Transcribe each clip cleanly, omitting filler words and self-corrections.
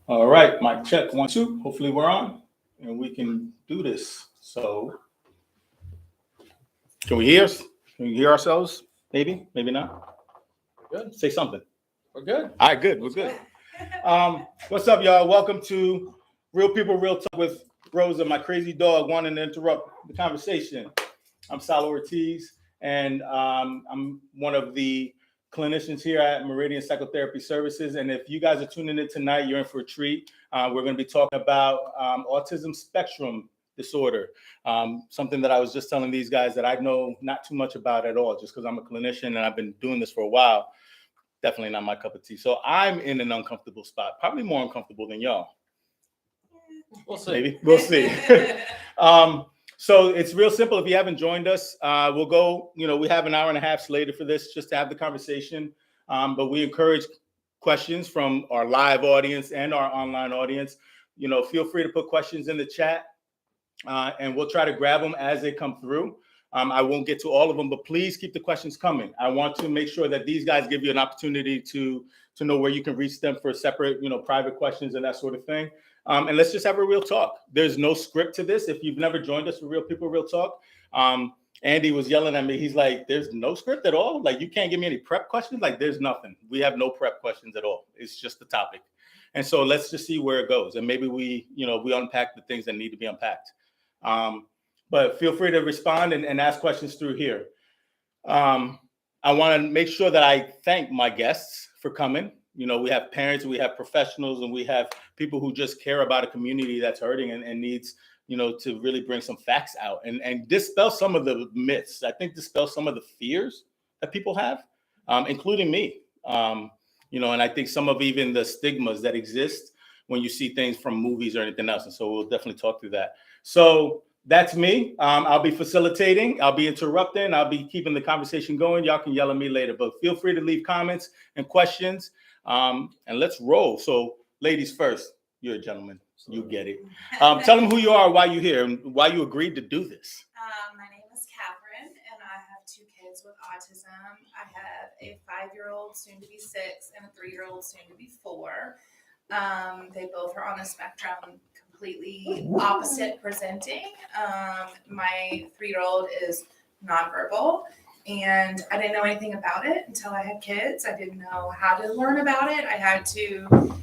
All right, mic check, 1, 2. Hopefully we're on and we can do this. So, can we hear us? Can we hear ourselves? Maybe, maybe not. Good. Say something. We're good. All right, good. We're good. What's up, y'all? Welcome to Real People, Real Talk with Rosa, my crazy dog wanting to interrupt the conversation. I'm Salo Ortiz, and I'm one of the clinicians here at Meridian Psychotherapy Services. And if you guys are tuning in tonight, you're in for a treat. We're going to be talking about autism spectrum disorder, something that I was just telling these guys that I know not too much about at all, just because I'm a clinician and I've been doing this for a while. Definitely not my cup of tea. So I'm in an uncomfortable spot, probably more uncomfortable than y'all. We'll see. Maybe. We'll see. So it's real simple. If you haven't joined us, we'll go, we have an hour and a half slated for this just to have the conversation. But we encourage questions from our live audience and our online audience. Feel free to put questions in the chat and we'll try to grab them as they come through. I won't get to all of them, but please keep the questions coming. I want to make sure that these guys give you an opportunity to know where you can reach them for separate, private questions and that sort of thing. And let's just have a real talk. There's no script to this. If you've never joined us for Real People, Real Talk, Andy was yelling at me. He's like, there's no script at all? Like, you can't give me any prep questions? Like, there's nothing. We have no prep questions at all. It's just the topic. And so let's just see where it goes. And maybe we unpack the things that need to be unpacked. But feel free to respond and ask questions through here. I want to make sure that I thank my guests for coming. We have parents, we have professionals, and we have people who just care about a community that's hurting and needs, to really bring some facts out and dispel some of the myths. I think dispel some of the fears that people have, including me. And I think some of even the stigmas that exist when you see things from movies or anything else. And so we'll definitely talk through that. So that's me. I'll be facilitating. I'll be interrupting. I'll be keeping the conversation going. Y'all can yell at me later, but feel free to leave comments and questions. And let's roll. So ladies first, you're a gentleman. You get it. Tell them who you are, why you're here, and why you agreed to do this. My name is Catherine, and I have 2 kids with autism. I have a 5-year-old, soon to be 6, and a 3-year-old, soon to be 4. They both are on the spectrum, completely opposite presenting. My 3-year-old is nonverbal, and I didn't know anything about it until I had kids. I didn't know how to learn about it. I had to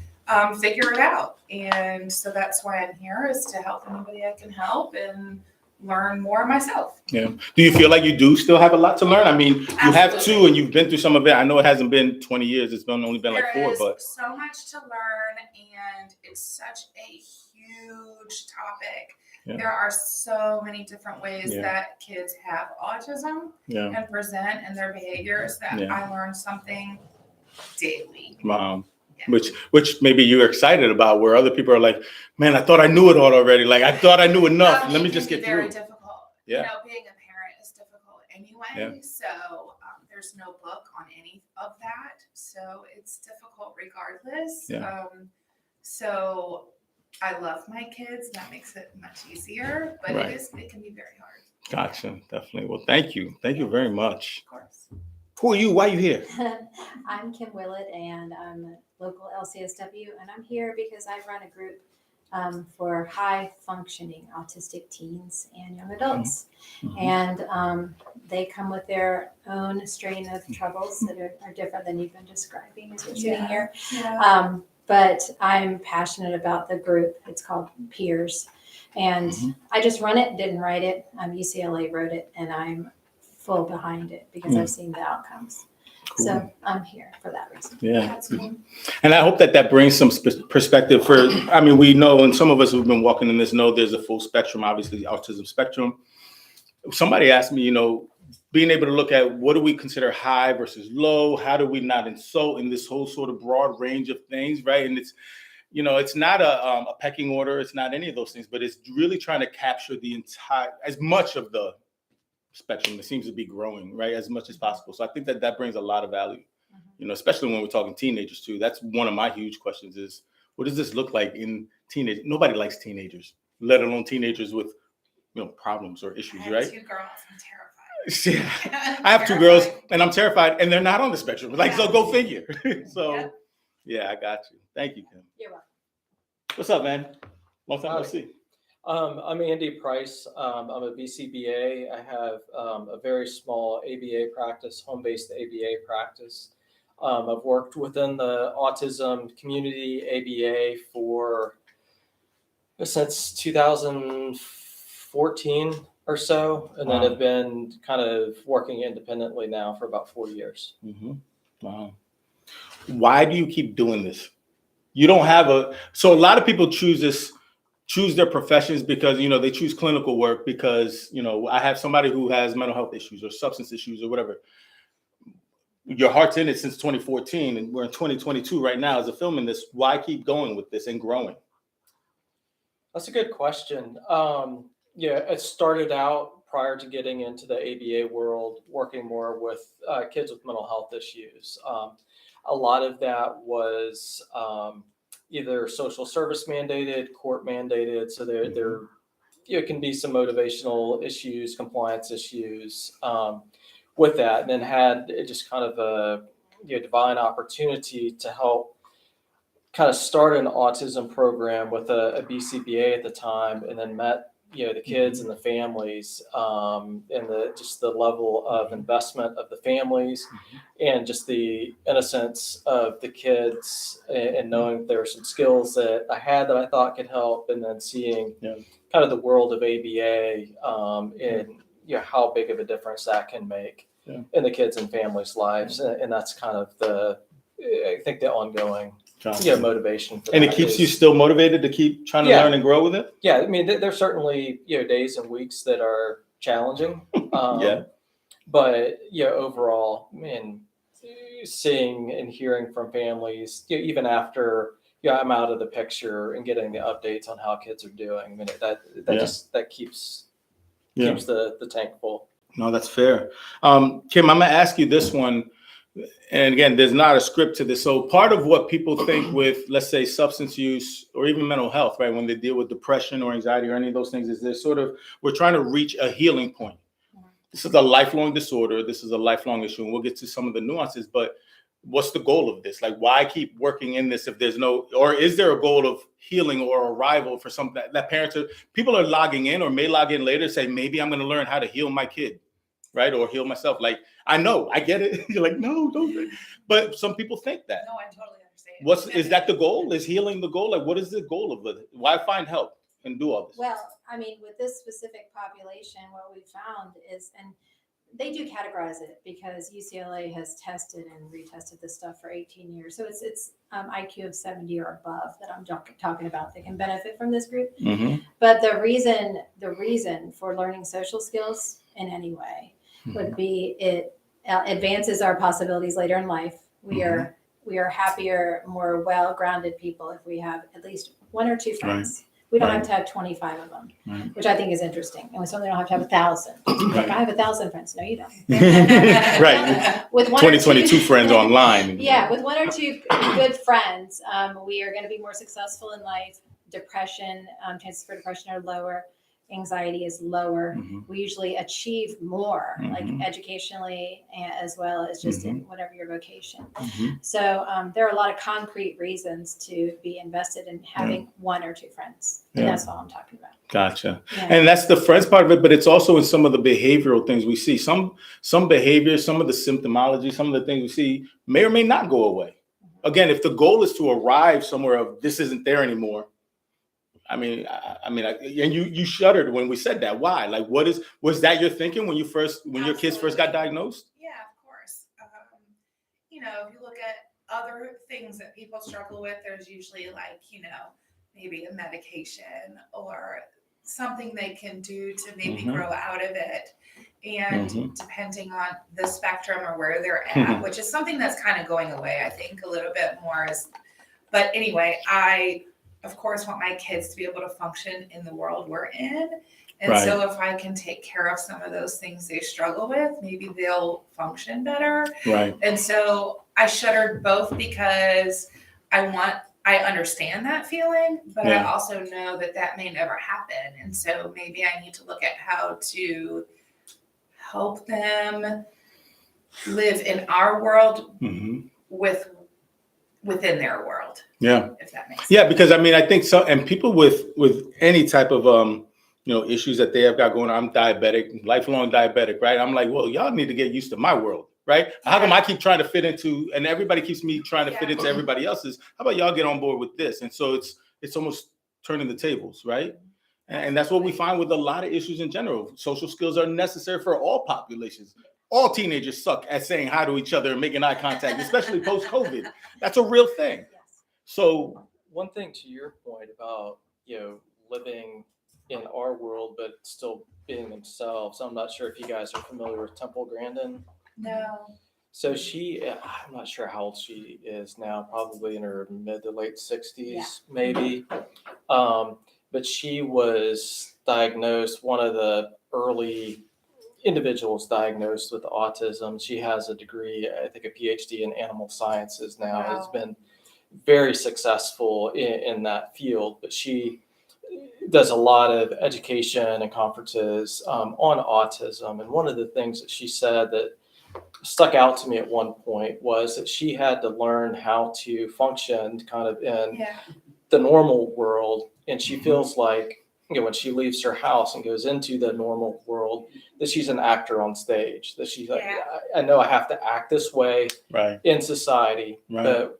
figure it out. And so that's why I'm here, is to help anybody I can help and learn more myself. Yeah. Do you feel like you do still have a lot to learn? I mean, you Absolutely. have 2 and you've been through some of it. I know it hasn't been 20 years. It's only been like 4, There but is so much to learn, and it's such a huge topic. Yeah. There are so many different ways Yeah. that kids have autism and present and their behaviors that I learn something daily. Yeah. Which maybe you're excited about, where other people are like, man, I thought I knew it all already. Like, I thought I knew enough. Let me just get through. Very difficult. Yeah. Being a parent is difficult anyway. Yeah. So there's no book on any of that. So it's difficult regardless. Yeah. So I love my kids. That makes it much easier, but Right. it can be very hard. Gotcha. Definitely. Well, thank you. Thank you very much. Of course. Who are you? Why are you here? I'm Kim Willett, and I'm a local LCSW, and I'm here because I run a group for high-functioning autistic teens and young adults. Mm-hmm. And they come with their own strain of troubles that are different than you've been describing as we're sitting here. Yeah. But I'm passionate about the group. It's called Peers. And I just run it, didn't write it. UCLA wrote it, and I'm full behind it because I've seen the outcomes. Cool. So I'm here for that reason. Yeah. That's cool. And I hope that brings some perspective for, we know, and some of us who've been walking in this know there's a full spectrum, obviously, autism spectrum. Somebody asked me, being able to look at what do we consider high versus low? How do we not insult in this whole sort of broad range of things, right? And it's, it's not a pecking order. It's not any of those things, but it's really trying to capture the entire, as much of the spectrum that seems to be growing, right, as much as possible. So I think that brings a lot of value, especially when we're talking teenagers too. That's one of my huge questions is, what does this look like in teenage? Nobody likes teenagers, let alone teenagers with, problems or issues, I have right? 2 girls. I'm terrified. Yeah. I have 2 girls and I'm terrified and they're not on the spectrum. So go figure. So, Yeah. yeah, I got you. Thank you, Kim. You're welcome. What's up, man? Long time no Howdy. see. I'm Andy Price. I'm a BCBA. I have a very small ABA practice, home-based ABA practice. I've worked within the autism community ABA since 2014 or so, and then Wow. have been kind of working independently now for about 4 years. Mm-hmm. Wow. Why do you keep doing this? You don't have so a lot of people choose their professions because, they choose clinical work because, I have somebody who has mental health issues or substance issues or whatever. Your heart's in it since 2014 and we're in 2022 right now as a filming this. Why keep going with this and growing? That's a good question. Yeah, it started out prior to getting into the ABA world, working more with kids with mental health issues. A lot of that was either social service mandated, court mandated. So there can be some motivational issues, compliance issues with that, and then had just kind of a divine opportunity to help kind of start an autism program with a BCBA at the time, and then met the kids and the families, and the level of investment of the families, and just the innocence of the kids, and knowing that there were some skills that I had that I thought could help, and then seeing kind of the world of ABA, and how big of a difference that can make in the kids and families' lives, and that's kind of I think the ongoing motivation for and that it keeps is, you still motivated to keep trying to learn and grow with it. I mean, there's certainly days and weeks that are challenging, but overall, man, seeing and hearing from families, even after I'm out of the picture and getting the updates on how kids are doing, I mean, that keeps the tank full. No, that's fair. Kim, I'm gonna ask you this one. And again, there's not a script to this. So part of what people think with, let's say, substance use or even mental health, right, when they deal with depression or anxiety or any of those things, is we're trying to reach a healing point. This is a lifelong disorder. This is a lifelong issue. And we'll get to some of the nuances, but what's the goal of this? Like, why keep working in this if there's or is there a goal of healing or arrival for something that people are logging in or may log in later, say, maybe I'm going to learn how to heal my kid, right? Or heal myself. Like, I know, I get it. You're like, no, don't. But some people think that. No, I totally understand. Is that the goal? Is healing the goal? Like, what is the goal of it? Why find help and do all this? Well, I mean, with this specific population, what we found is, and they do categorize it because UCLA has tested and retested this stuff for 18 years. So it's IQ of 70 or above that I'm talking about that can benefit from this group. Mm-hmm. But the reason for learning social skills in any way would be it advances our possibilities later in life. We are happier, more well-grounded people if we have at least one or two friends. Right. We don't have to have 25 of them, which I think is interesting. And we certainly don't have to have 1,000. Like, I have 1,000 friends. No, you don't. Right. With 2022 friends online. Yeah, with one or two good friends, we are going to be more successful in life. Depression, chances for depression are lower. Anxiety is lower. We usually achieve more, like educationally, as well as just in whatever your vocation. So there are a lot of concrete reasons to be invested in having one or two friends. And that's all I'm talking about. Gotcha. Yeah. And that's the friends part of it, but it's also in some of the behavioral things we see. Some behaviors, some of the symptomology, some of the things we see may or may not go away. Again, if the goal is to arrive somewhere of this isn't there anymore, and you shuddered when we said that. Why? Like, was that your thinking when your kids first got diagnosed? Yeah, of course. If you look at other things that people struggle with, there's usually maybe a medication or something they can do to maybe grow out of it. And depending on the spectrum or where they're at, which is something that's kind of going away, I think, a little bit more. But anyway, I, of course, want my kids to be able to function in the world we're in. And so if I can take care of some of those things they struggle with, maybe they'll function better. Right. And so I shuddered both because I understand that feeling, but I also know that may never happen. And so maybe I need to look at how to help them live in our world with within their world. Yeah. If that makes sense. Yeah, because I mean, I think so, and people with any type of issues that they have got going on. I'm diabetic, lifelong diabetic, right? I'm like, well, y'all need to get used to my world, right? How come I keep trying to fit into, and everybody keeps me trying to fit into everybody else's? How about y'all get on board with this? And so it's almost turning the tables, right? And that's what we find with a lot of issues in general. Social skills are necessary for all populations. All teenagers suck at saying hi to each other and making eye contact, especially post-COVID. That's a real thing. So one thing to your point about, living in our world, but still being themselves. I'm not sure if you guys are familiar with Temple Grandin. No. So I'm not sure how old she is now, probably in her mid to late 60s, maybe. But she was diagnosed, one of the early individuals diagnosed with autism. She has a degree, I think a PhD in animal sciences now, has been very successful in that field, but she does a lot of education and conferences on autism. And one of the things that she said that stuck out to me at one point was that she had to learn how to function kind of in the normal world. And she feels like, when she leaves her house and goes into the normal world, that she's an actor on stage, that she's like, I know I have to act this way in society, but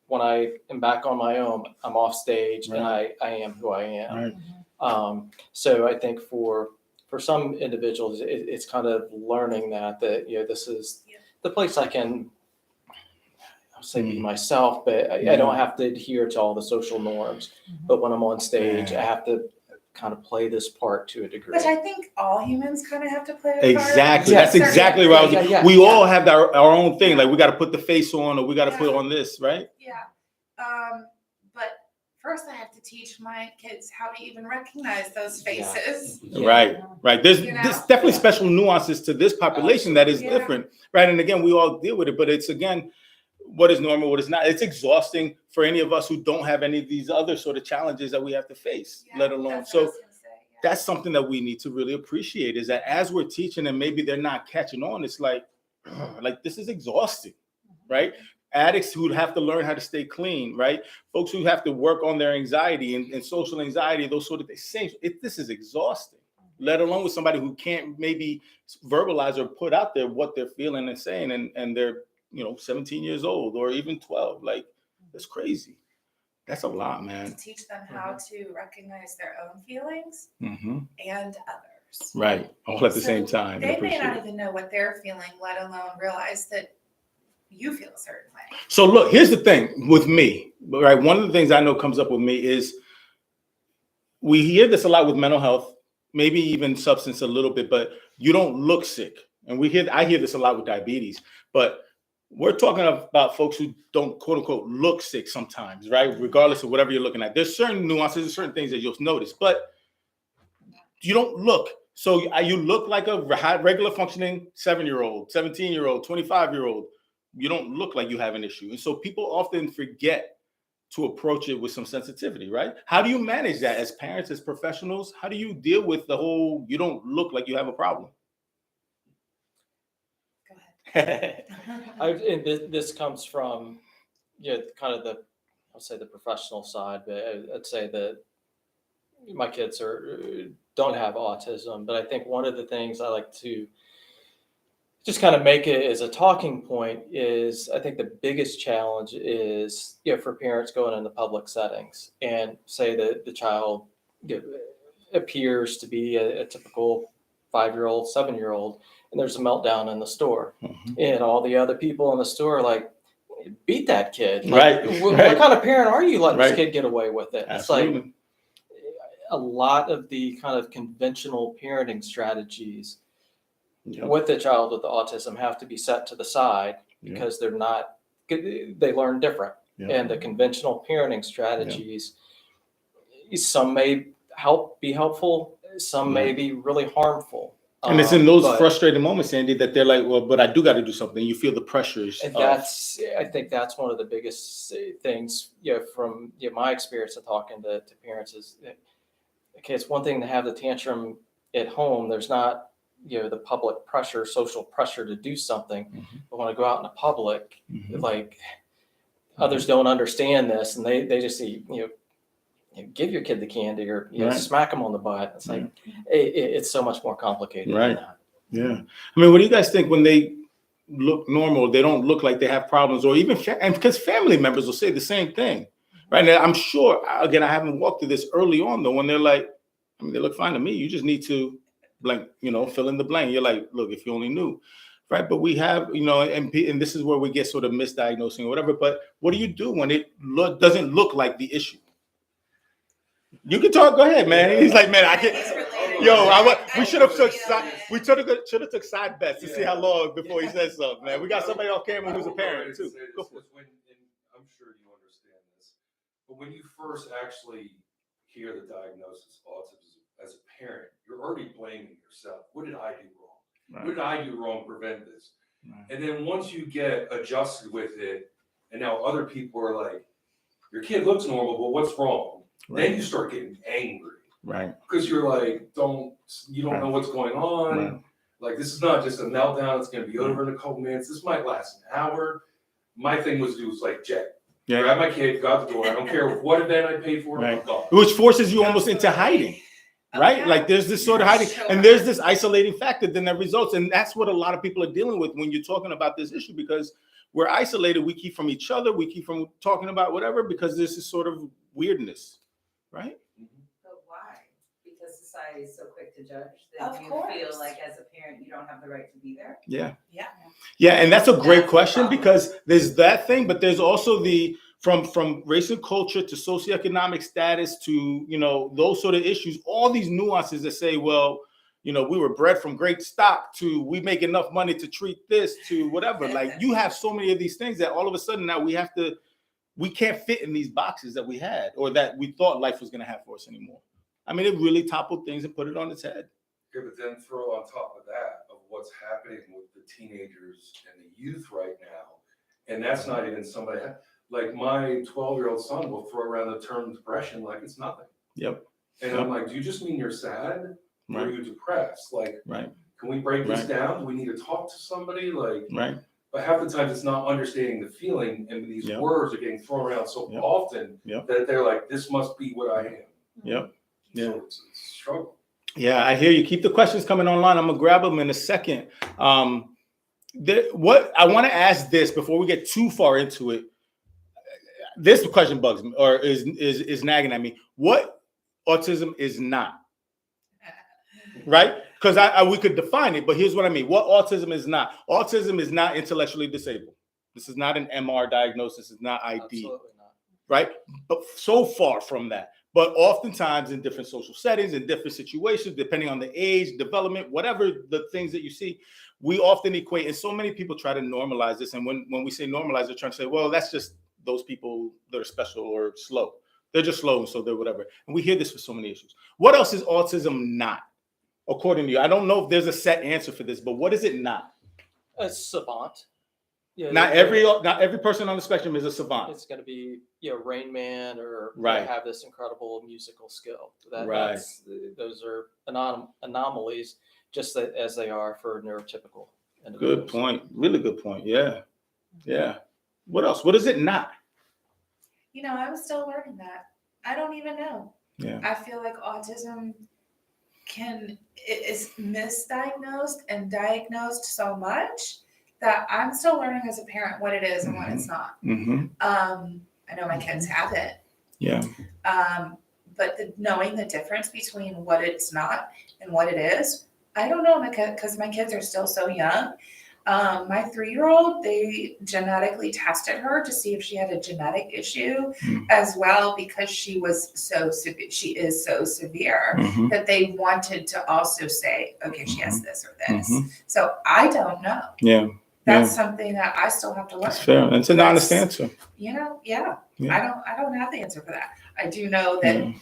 when I am back on my own, I'm off stage and I am who I am. So I think for some individuals, it's kind of learning that this is the place I can, I'll say be myself, but I don't have to adhere to all the social norms. But when I'm on stage, I have to kind of play this part to a degree. Which I think all humans kind of have to play a part. Exactly. That's exactly where I was. We all have our own thing. Like we got to put the face on, or we got to put on this, right? Yeah. But first I have to teach my kids how to even recognize those faces. Right. There's definitely special nuances to this population that is different, right? And again, we all deal with it, but it's again, what is normal, what is not. It's exhausting for any of us who don't have any of these other sort of challenges that we have to face, let alone. So that's something that we need to really appreciate, is that as we're teaching and maybe they're not catching on, it's like this is exhausting, right? Addicts who have to learn how to stay clean, right? Folks who have to work on their anxiety and social anxiety, those sort of things. This is exhausting, let alone with somebody who can't maybe verbalize or put out there what they're feeling and saying, and they're 17 years old or even 12. Like, that's crazy. That's a lot, man. To teach them how to recognize their own feelings and others. Right. All at the same time. They may not even know what they're feeling, let alone realize that you feel a certain way. So look, here's the thing with me, right? One of the things I know comes up with me is we hear this a lot with mental health, maybe even substance a little bit, but you don't look sick. And I hear this a lot with diabetes, but we're talking about folks who don't, quote unquote, look sick sometimes, right? Regardless of whatever you're looking at. There's certain nuances and certain things that you'll notice, but you don't look. So you look like a regular functioning 7-year-old, 17-year-old, 25-year-old. You don't look like you have an issue. And so people often forget to approach it with some sensitivity, right? How do you manage that as parents, as professionals? How do you deal with the whole, you don't look like you have a problem? And this comes from, kind of I'll say the professional side, but I'd say that my kids don't have autism. But I think one of the things I like to just kind of make it as a talking point is, I think the biggest challenge is, for parents going into public settings and say that the child appears to be a typical 5-year-old, 7-year-old, and there's a meltdown in the store, and all the other people in the store are like, beat that kid. Like, what kind of parent are you letting this kid get away with it? Absolutely. It's like a lot of the kind of conventional parenting strategies with the child with the autism have to be set to the side because they learn different. And the conventional parenting strategies, some may be helpful, some may be really harmful. And it's in those frustrating moments, Andy, that they're like, well, but I do got to do something. You feel the pressures. And I think that's one of the biggest things, from my experience of talking to parents is, okay, it's one thing to have the tantrum at home. There's not, the public pressure, social pressure to do something. But when I go out in the public, like others don't understand this, and they just see, give your kid the candy or Right. smack them on the butt. It's like it's so much more complicated Right. than that. Yeah. I mean, what do you guys think when they look normal? They don't look like they have problems, or even and because family members will say the same thing, right? And I'm sure, again, I haven't walked through this early on though, when they're like, I mean, they look fine to me. You just need to blank, fill in the blank. You're like, look, if you only knew, right? But we have, and this is where we get sort of misdiagnosing or whatever. But what do you do when it doesn't look like the issue? You can talk. Go ahead, man. He's like, man, I can't. Yo, we should have took side bets to see how long before he says something, man. We got somebody on camera who's a parent too. Go for it. I'm sure you understand this, but when you first actually hear the diagnosis of autism as a parent, you're already blaming yourself. What did I do wrong? Right. What did I do wrong to prevent this? Right. And then once you get adjusted with it, and now other people are like, your kid looks normal, but what's wrong? Right. Then you start getting angry. Right. Because you're like, you don't know what's going on. Right. Like, this is not just a meltdown. It's going to be over in a couple minutes. This might last an hour. My thing was like, Jet, grab my kid, go out the door. I don't care what event I paid for. Right. I'm gone. Which forces you almost into hiding, right? Yeah. Like there's this sort of hiding, and there's this isolating factor then that results, and that's what a lot of people are dealing with when you're talking about this issue, because we're isolated. We keep from each other. We keep from talking about whatever, because there's this sort of weirdness, right? But why? Because society is so quick to judge that Of you course. feel like as a parent you don't have the right to be there. Yeah. Yeah. Yeah, and that's a great That's the question, problem. because there's that thing, but there's also the from race and culture to socioeconomic status to those sort of issues, all these nuances that say, well, we were bred from great stock to we make enough money to treat this to whatever. Like you have so many of these things that all of a sudden now we can't fit in these boxes that we had or that we thought life was going to have for us anymore. I mean, it really toppled things and put it on its head. Yeah, but then throw on top of that of what's happening with the teenagers and the youth right now. And that's not even somebody, like my 12-year-old son will throw around the term depression like it's nothing. Yep. And I'm like, do you just mean you're sad? Or are Right. you depressed? Like, Right. can we break this Right. down? Do we need to talk to somebody? Like, Right. but half the times it's not understanding the feeling, and these Yep. words are getting thrown around so Yep. often Yep. that they're like, this must be what I am. Yep. Yeah. So it's a struggle. Yeah, I hear you. Keep the questions coming online. I'm gonna grab them in a second. What I want to ask this before we get too far into it. This question bugs me, or is nagging at me. What autism is not, right? Because we could define it, but here's what I mean. What autism is not. Autism is not intellectually disabled. This is not an MR diagnosis. It's not ID. Absolutely not. Right? But so far from that. But oftentimes in different social settings, in different situations, depending on the age, development, whatever the things that you see, we often equate, and so many people try to normalize this. And when we say normalize, they're trying to say, well, that's just those people that are special or slow. They're just slow, and so they're whatever. And we hear this for so many issues. What else is autism not, according to you? I don't know if there's a set answer for this, but what is it not? A savant. Yeah, Not every person on the spectrum is a savant. It's going to be Rain Man or Right. have this incredible musical skill. Right. Those are anomalies, just as they are for neurotypical individuals. Good point. Really good point. Yeah. Yeah. What else? What is it not? I'm still learning that. I don't even know. Yeah. I feel like autism is misdiagnosed and diagnosed so much that I'm still learning as a parent what it is and what it's not. Mm-hmm. I know my kids have it. Yeah. But knowing the difference between what it's not and what it is, I don't know, because my kids are still so young. My 3-year-old, they genetically tested her to see if she had a genetic issue as well, because she was she is so severe Mm-hmm. that they wanted to also say, okay, she has this or this. Mhm. So I don't know. Yeah. That's something that I still have to learn. That's fair. It's an honest answer. Yeah. Yeah. I don't have the answer for that. I do know that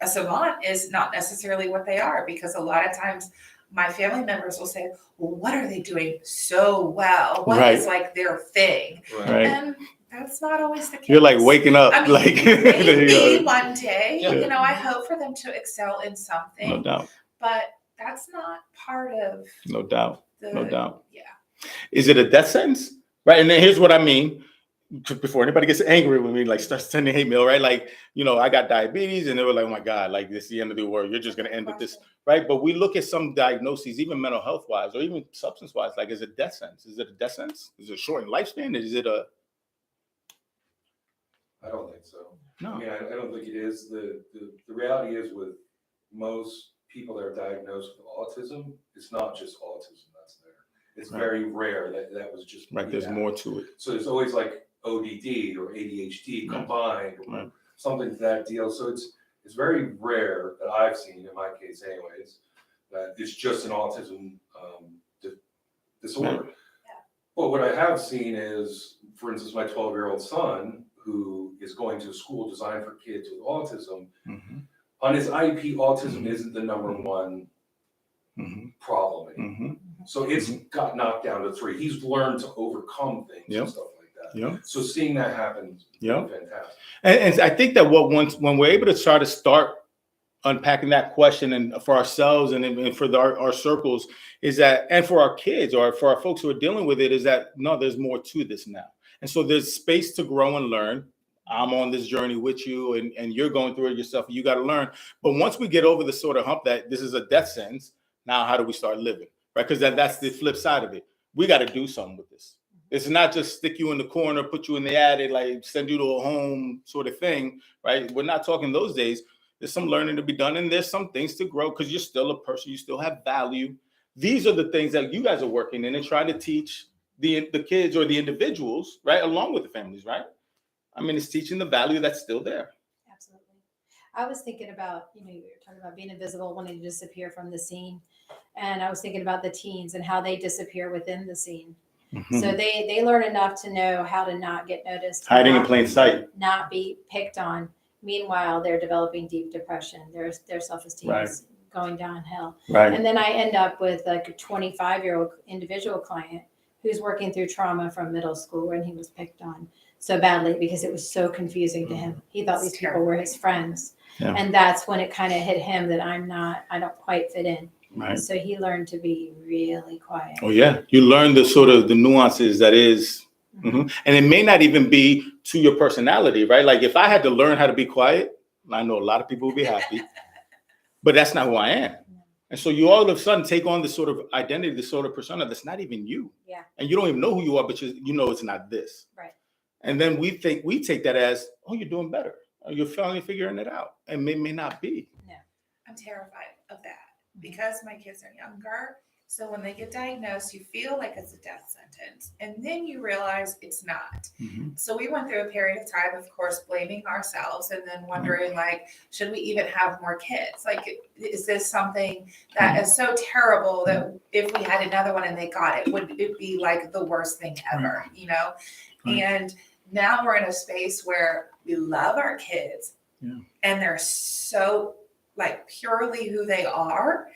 a savant is not necessarily what they are, because a lot of times my family members will say, well, what are they doing so well? What is like their thing? Right. And that's not always the case. You're like waking up. I mean, like maybe one day, Yeah. I hope for them to excel in something, No doubt. but that's not part of No doubt. the, No doubt. yeah. Is it a death sentence? Right. And then here's what I mean. before anybody gets angry with me, like start sending hate mail, right? Like, I got diabetes, and they were like, oh my God, like this is the end of the world. You're just going to end with this, right? But we look at some diagnoses, even mental health wise, or even substance wise, like is it death sentence? Is it a death sentence? Is it a shortened lifespan? Is it a? I don't think so. No. I mean, I don't think it is. The reality is with most people that are diagnosed with autism, it's not just autism that's there. It's Right. very rare that was just. Right, there's more to it. So there's always like ODD or ADHD combined or something to that deal. So it's very rare that I've seen, in my case anyways, that it's just an autism disorder. Right. But what I have seen is, for instance, my 12-year-old son, who is going to a school designed for kids with autism, Mm-hmm. on his IEP, autism isn't the number one problem anymore. Mm-hmm. So it's got knocked down to 3. He's learned to overcome things and stuff like that. Yeah. So seeing that happen is fantastic. And I think that when we're able to try to start unpacking that question, and for ourselves and for our circles, is that, and for our kids or for our folks who are dealing with it, is that no, there's more to this now. And so there's space to grow and learn. I'm on this journey with you, and you're going through it yourself. You got to learn. But once we get over the sort of hump that this is a death sentence, now how do we start living? Right? Because that's the flip side of it. We got to do something with this. It's not just stick you in the corner, put you in the attic, like send you to a home sort of thing, right? We're not talking those days. There's some learning to be done, and there's some things to grow because you're still a person. You still have value. These are the things that you guys are working in and trying to teach the kids or the individuals, right, along with the families, right? I mean, it's teaching the value that's still there. Absolutely. I was thinking about, you were talking about being invisible, wanting to disappear from the scene. And I was thinking about the teens and how they disappear within the scene. Mm-hmm. So they learn enough to know how to not get noticed. Hiding in plain sight. Not be picked on. Meanwhile, they're developing deep depression. Their self-esteem is going downhill. Right. And then I end up with like a 25-year-old individual client who's working through trauma from middle school when he was picked on so badly because it was so confusing to him. He thought these people were his friends. Yeah. And that's when it kind of hit him that I don't quite fit in. Right. So he learned to be really quiet. Oh yeah. You learn the sort of the nuances that is, and it may not even be to your personality, right? Like if I had to learn how to be quiet, I know a lot of people would be happy, but that's not who I am. And so you all of a sudden take on this sort of identity, this sort of persona that's not even you. Yeah. And you don't even know who you are, but you know it's not this. Right. And then we take that as, oh, you're doing better. Or you're finally figuring it out. And may not be. No. I'm terrified of that because my kids are younger. So when they get diagnosed, you feel like it's a death sentence. And then you realize it's not. Mm-hmm. So we went through a period of time, of course, blaming ourselves and then wondering, like, should we even have more kids? Like, is this something that is so terrible that if we had another one and they got it, would it be like the worst thing ever, Right. And now we're in a space where we love our kids and they're so like purely who they are.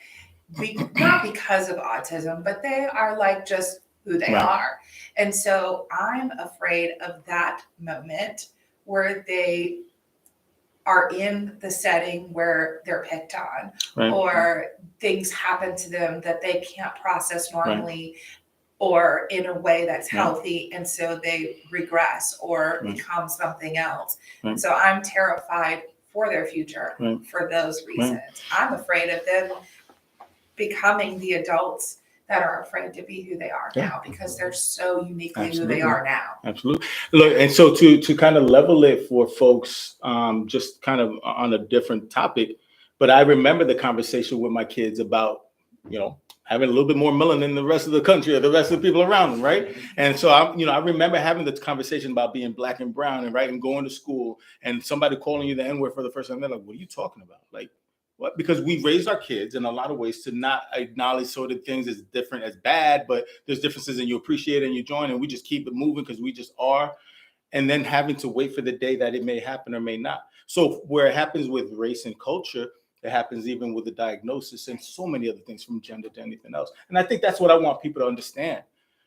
Not because of autism, but they are like just who they are. And so I'm afraid of that moment where they are in the setting where they're picked on or things happen to them that they can't process normally or in a way that's healthy. And so they regress or become something else. And so I'm terrified for their future for those reasons. I'm afraid of them becoming the adults that are afraid to be who they are now because they're so uniquely who they are now. Absolutely. Look, and so to kind of level it for folks, just kind of on a different topic, but I remember the conversation with my kids about, having a little bit more melanin than the rest of the country or the rest of the people around them, right? And so I remember having the conversation about being black and brown and going to school and somebody calling you the N-word for the first time. They're like, what are you talking about? Like, what? Because we raised our kids in a lot of ways to not acknowledge sort of things as different as bad, but there's differences and you appreciate it and you join and we just keep it moving because we just are. And then having to wait for the day that it may happen or may not. So where it happens with race and culture, it happens even with the diagnosis and so many other things from gender to anything else. And I think that's what I want people to understand,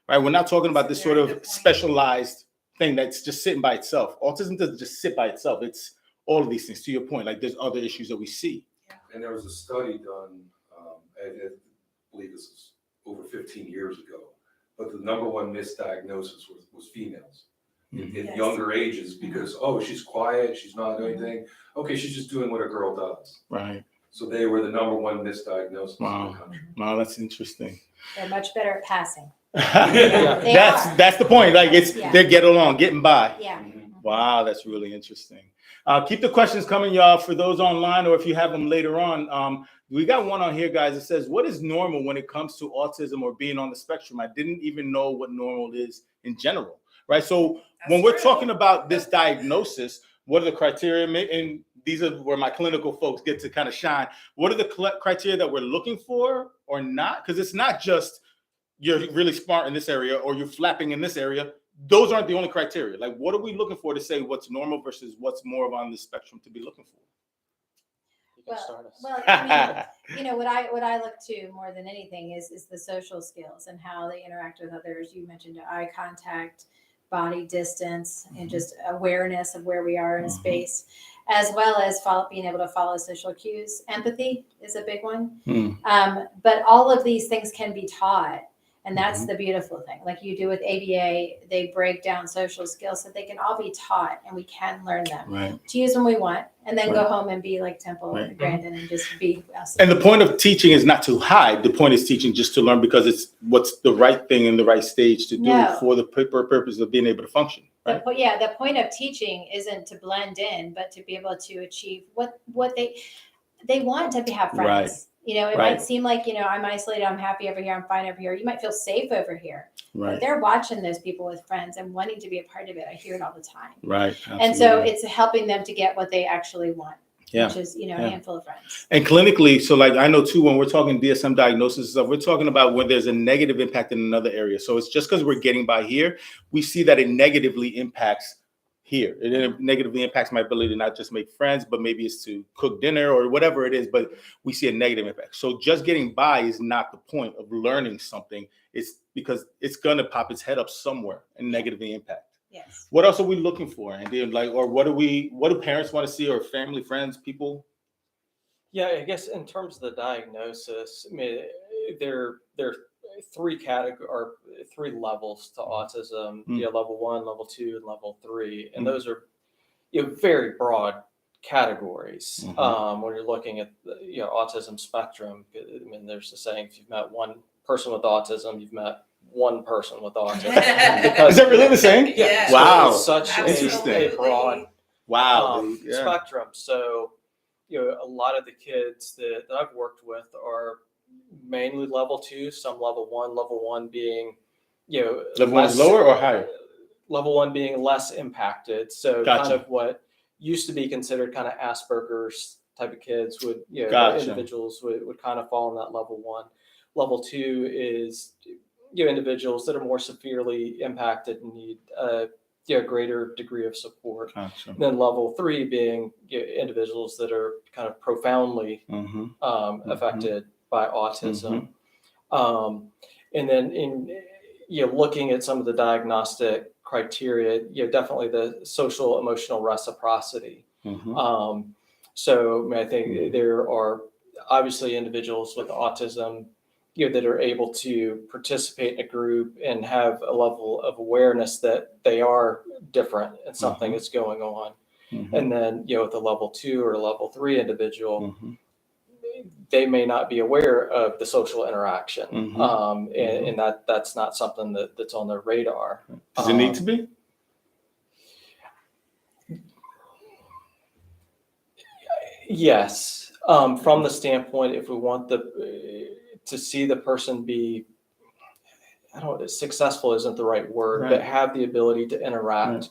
right? We're not talking about this sort of specialized thing that's just sitting by itself. Autism doesn't just sit by itself. It's all of these things, to your point, like there's other issues that we see. And there was a study done, I believe this is over 15 years ago, but the number one misdiagnosis was females. at Yes. younger ages because, oh, she's quiet, she's not doing anything. Okay, she's just doing what a girl does. Right. So they were the number one misdiagnosis in Wow. the country. Wow, that's interesting. They're much better at passing. Yeah. They that's are. that's the point. Like it's Yeah. they get along, getting by. Yeah. Mhm. Wow, that's really interesting. Keep the questions coming, y'all, for those online or if you have them later on. We got one on here, guys. It says, what is normal when it comes to autism or being on the spectrum? I didn't even know what normal is in general, right? So when we're talking about this diagnosis, what are the criteria? And these are where my clinical folks get to kind of shine. What are the criteria that we're looking for or not? Because it's not just you're really smart in this area or you're flapping in this area. Those aren't the only criteria. Like, what are we looking for to say what's normal versus what's more on the spectrum to be looking for? You can start us. Well, I mean, what I look to more than anything is the social skills and how they interact with others. You mentioned eye contact, body distance, and just awareness of where we are in a space, as well as being able to follow social cues. Empathy is a big one. But all of these things can be taught. And that's the beautiful thing. Like you do with ABA, they break down social skills so they can all be taught and we can learn them to use when we want and then go home and be like Temple and Brandon and just be us. And the point of teaching is not to hide. The point is teaching just to learn because it's what's the right thing in the right stage to do for the purpose of being able to function. Right? The point of teaching isn't to blend in, but to be able to achieve what they want to have friends. Right. You know, it might seem like, I'm isolated, I'm happy over here, I'm fine over here. You might feel safe over here. Right. But they're watching those people with friends and wanting to be a part of it. I hear it all the time. Right. Absolutely. And so it's helping them to get what they actually want, which is, a handful of friends. And clinically, so like I know too, when we're talking DSM diagnosis stuff, we're talking about when there's a negative impact in another area. So it's just because we're getting by here, we see that it negatively impacts here. It negatively impacts my ability to not just make friends, but maybe it's to cook dinner or whatever it is, but we see a negative impact. So just getting by is not the point of learning something. It's because it's going to pop its head up somewhere and negatively impact. Yes. What else are we looking for? And or what do parents want to see or family, friends, people? Yeah, I guess in terms of the diagnosis, I mean, there are three levels to autism. Level 1, level 2, and level 3, and those are very broad categories. When you're looking at the autism spectrum, I mean, there's the saying: if you've met one person with autism, you've met one person with autism. Because, is that really the same? Yeah. Wow. It's such a broad spectrum. So, a lot of the kids that I've worked with are mainly level 2, some level 1. Level 1 being, level 1 is lower or higher? Level 1 being less impacted. So kind of what used to be considered kind of Asperger's type of kids would, individuals would kind of fall in that level 1. Level 2 is, individuals that are more severely impacted and need a greater degree of support. Gotcha. And then level 3 being individuals that are kind of profoundly affected by autism. And then in looking at some of the diagnostic criteria, definitely the social emotional reciprocity. So I think there are obviously individuals with autism that are able to participate in a group and have a level of awareness that they are different and something is going on. And then, with a level 2 or level 3 individual, they may not be aware of the social interaction. And that's not something that's on their radar. Does it need to be? Yes. From the standpoint, if we want to see the person be, successful isn't the right word, but have the ability to interact,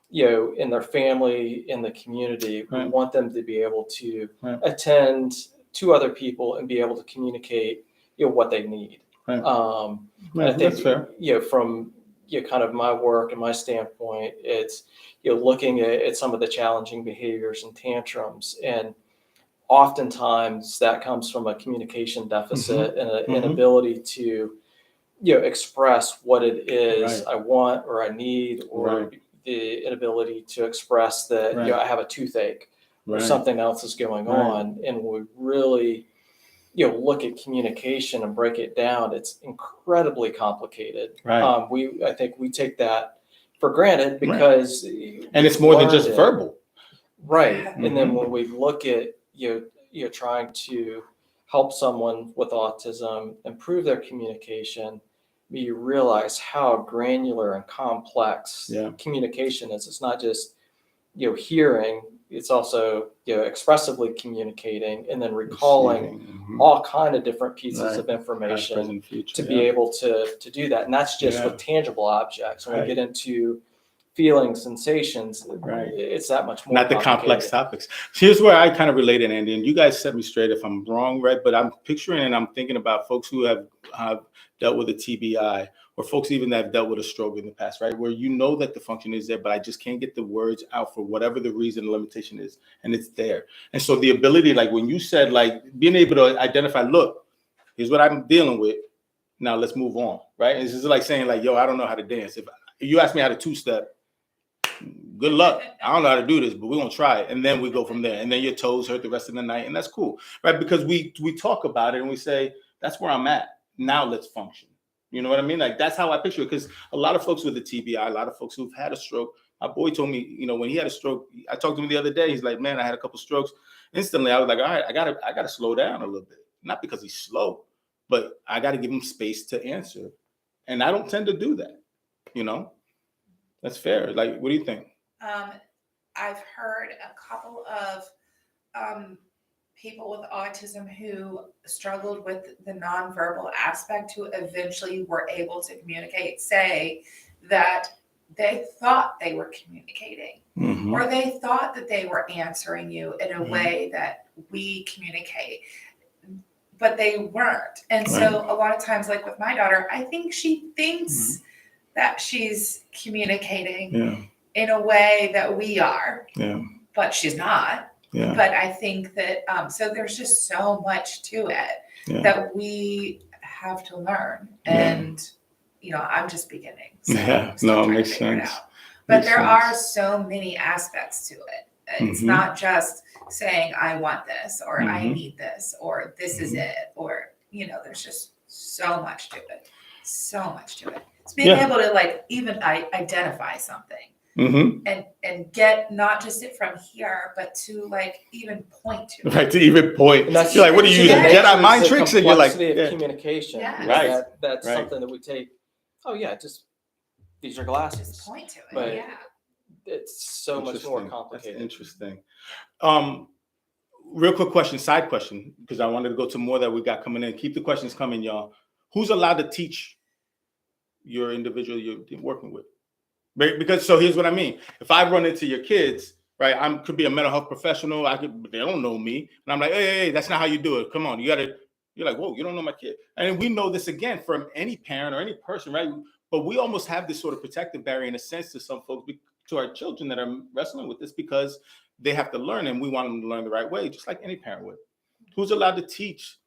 in their family, in the community, we want them to be able to attend to other people and be able to communicate, what they need. I think, that's fair. From kind of my work and my standpoint, it's looking at some of the challenging behaviors and tantrums, and oftentimes that comes from a communication deficit and an inability to express what it is I want or I need, or the inability to express that I have a toothache or something else is going on. And when we really look at communication and break it down, it's incredibly complicated. I think we take that for granted because And it's more than just verbal. Right. Mhm. And then when we look at, you're trying to help someone with autism improve their communication, you realize how granular and complex Yeah. communication is. It's not just, hearing, it's also, expressively communicating and then recalling Receiving, all kind of different pieces Right. of past, information present, future, to be able to do that. And that's just Yeah. with tangible objects. When Right. we get into feelings, sensations, Right. it's that much more not the complex complicated. topics. Here's where I kind of related, Andy, and you guys set me straight if I'm wrong, right? But I'm picturing and I'm thinking about folks who have dealt with a TBI, or folks even that have dealt with a stroke in the past, right? Where you know that the function is there, but I just can't get the words out for whatever the reason the limitation is, and it's there. And so the ability, like when you said, like being able to identify, look, here's what I'm dealing with. Now let's move on, right? And this is like saying, like, yo, I don't know how to dance. If you ask me how to two-step, good luck. I don't know how to do this, but we're gonna try it, and then we go from there. And then your toes hurt the rest of the night, and that's cool, right? Because we talk about it and we say that's where I'm at. Now let's function. You know what I mean? Like that's how I picture it. Because a lot of folks with the TBI, a lot of folks who've had a stroke. My boy told me, when he had a stroke, I talked to him the other day. He's like, man, I had a couple strokes. Instantly, I was like, all right, I gotta slow down a little bit. Not because he's slow, but I gotta give him space to answer, and I don't tend to do that. That's fair. Like, what do you think? I've heard a couple of people with autism who struggled with the nonverbal aspect who eventually were able to communicate, say that they thought they were communicating, Mm-hmm. or they thought that they were answering you in a Mhm. way that we communicate, but they weren't. And so a lot of times, like with my daughter, I think she thinks that she's communicating Yeah. in a way that we are, Yeah. but she's not. Yeah. But I think that, so there's just so much to it Yeah. that we have to learn. Yeah. And, I'm just beginning. So Yeah. I'm still No, it trying to makes figure it sense. out. But Makes there sense. are so many aspects to it. It's Mhm. not just saying, I want this, or I Mhm. need this, or this is Mhm. it, or, there's just so much to it. So much to it. It's being Yeah. able to even identify something. Mm-hmm. And get not just it from here, but to even point to it. Right, to even point. And that's You're like, what are you to the using? nature Jedi mind the tricks? And you're like, complexity of yeah. communication. Yeah. Right. That's Right. something that we take. Oh yeah, just these are Just glasses. point to it. But yeah. It's so much more Interesting. complicated. That's interesting. Real quick question, side question, because I wanted to go to more that we got coming in. Keep the questions coming, y'all. Who's allowed to teach your individual you're working with? Right? Because so here's what I mean. If I run into your kids, right, I could be a mental health professional. They don't know me, and I'm like, hey, that's not how you do it. Come on, you're like, whoa, you don't know my kid. And we know this again from any parent or any person, right? But we almost have this sort of protective barrier in a sense to some folks, to our children that are wrestling with this, because they have to learn, and we want them to learn the right way, just like any parent would. Who's allowed to teach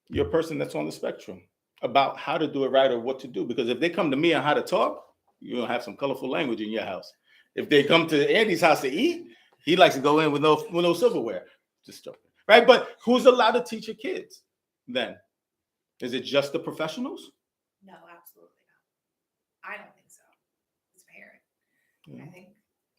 your person that's on the spectrum about how to do it right or what to do? Because if they come to me on how to talk, you're gonna have some colorful language in your house. If they come to Andy's house to eat, he likes to go in with no silverware. Just joking, right? But who's allowed to teach your kids then? Is it just the professionals? No, absolutely not. I don't think so. It's a parent. Yeah. I think.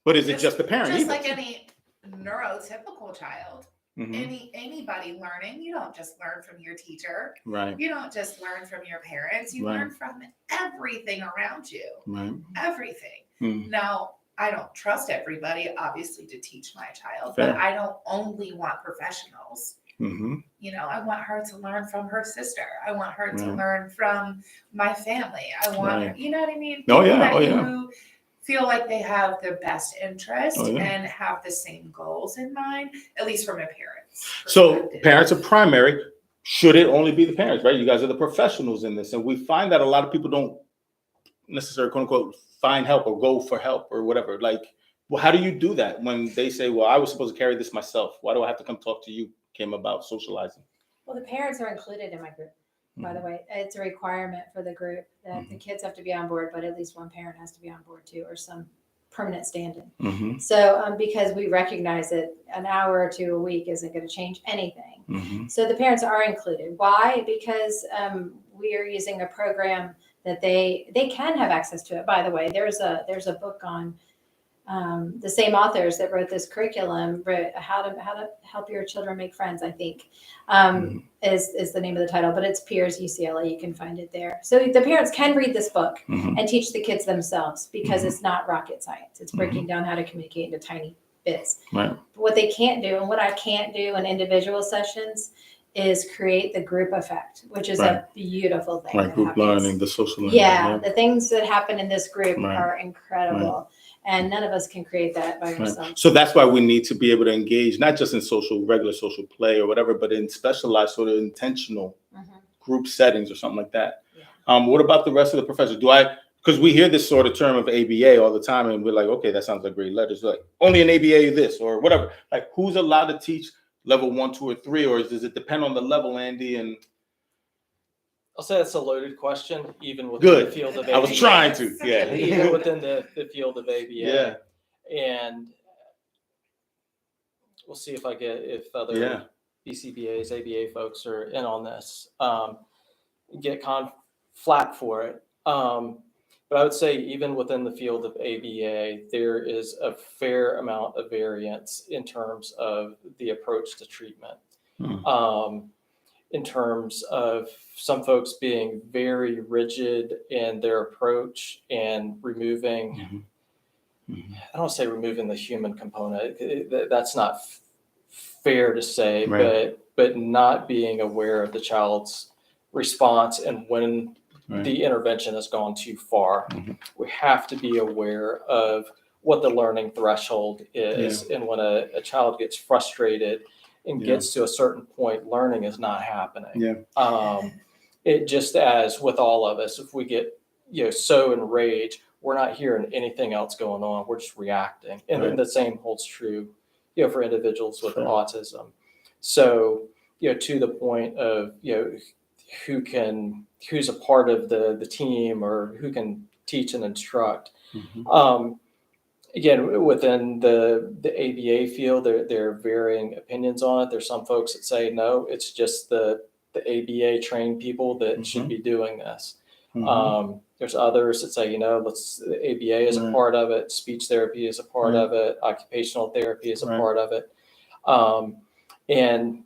But is it just the parent? Just either? like any neurotypical child, Mhm. anybody learning, you don't just learn from your teacher. Right, You don't just learn from your parents. You Right. learn from everything around you. right. Everything. Mm. Now, I don't trust everybody, obviously, to teach my child, Fair. but I don't only want professionals. Mm-hmm. I want her to learn from her sister. I want her to Right. learn from my family. I want her, Right. you know what I mean? Oh, People yeah. that Oh, yeah. who feel like they have the best interest Oh, yeah. and have the same goals in mind, at least from a parent's So perspective. parents are primary. Should it only be the parents, right? You guys are the professionals in this. And we find that a lot of people don't necessarily, quote unquote, find help or go for help or whatever. Like, well, how do you do that when they say, well, I was supposed to carry this myself? Why do I have to come talk to you? Came about socializing. Well, the parents are included in my group, by the way. It's a requirement for the group that the kids have to be on board, but at least one parent has to be on board too, or some permanent stand-in. Mm-hmm. So because we recognize that an hour or two a week isn't going to change anything. Mm-hmm. So the parents are included. Why? Because we are using a program that they can have access to it. By the way, there's a book on the same authors that wrote this curriculum, wrote how to help your children make friends, I think, is the name of the title, but it's Peers UCLA. You can find it there. So the parents can read this book and teach the kids themselves, because it's not rocket science. It's breaking down how to communicate into tiny bits. Right. But what they can't do, and what I can't do in individual sessions, is create the group effect, which is a beautiful thing. Right, that group happens. learning, the social learning. Yeah, the things that happen in this group Right. are incredible. And none of us can create that by ourselves. Right. So that's why we need to be able to engage, not just in regular social play or whatever, but in specialized sort of intentional group settings or something like that. Yeah. What about the rest of the professors? Because we hear this sort of term of ABA all the time, and we're like, okay, that sounds like great letters. Like only an ABA this or whatever. Like who's allowed to teach level 1, 2, or 3, or does it depend on the level, Andy? And I'll say that's a loaded question, even within the field of ABA. I was trying to, yeah. Even within the field of ABA. Yeah. And we'll see if other BCBAs, ABA folks are in on this. Get flack for it. But I would say even within the field of ABA, there is a fair amount of variance in terms of the approach to treatment. In terms of some folks being very rigid in their approach and removing, I don't want to say removing the human component. That's not fair to say, but not being aware of the child's response and when the intervention has gone too far. We have to be aware of what the learning threshold is. And when a child gets frustrated and gets to a certain point, learning is not happening. It just, as with all of us, if we get so enraged, we're not hearing anything else going on. We're just reacting. And then the same holds true, for individuals with autism. So, to the point of, who's a part of the team or who can teach and instruct. Again, within the ABA field, there are varying opinions on it. There's some folks that say, no, it's just the ABA trained people that should be doing this. There's others that say, the ABA is a part of it, speech therapy is a part of it, occupational therapy is a part of it. And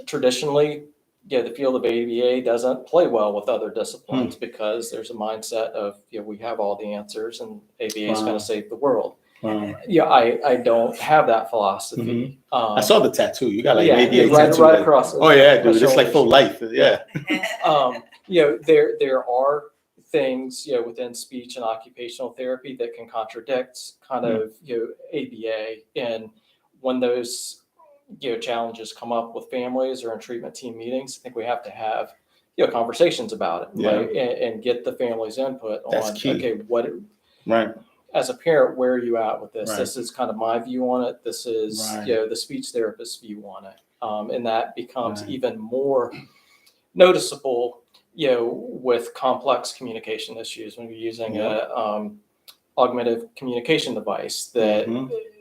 traditionally, the field of ABA doesn't play well with other disciplines because there's a mindset of, we have all the answers and ABA is going to save the world. I don't have that philosophy. I saw the tattoo. You got like yeah, ABA right tattoo. Across. Oh yeah, dude, it's like for life. Yeah. There are things, within speech and occupational therapy that can contradict kind of, ABA. And when those, challenges come up with families or in treatment team meetings, I think we have to have, conversations about it, right? And get the family's input on, key. Okay, as a parent, where are you at with this? Right. This is kind of my view on it. This is, the speech therapist's view on it. And that becomes even more noticeable, with complex communication issues when you're using a augmentative communication device that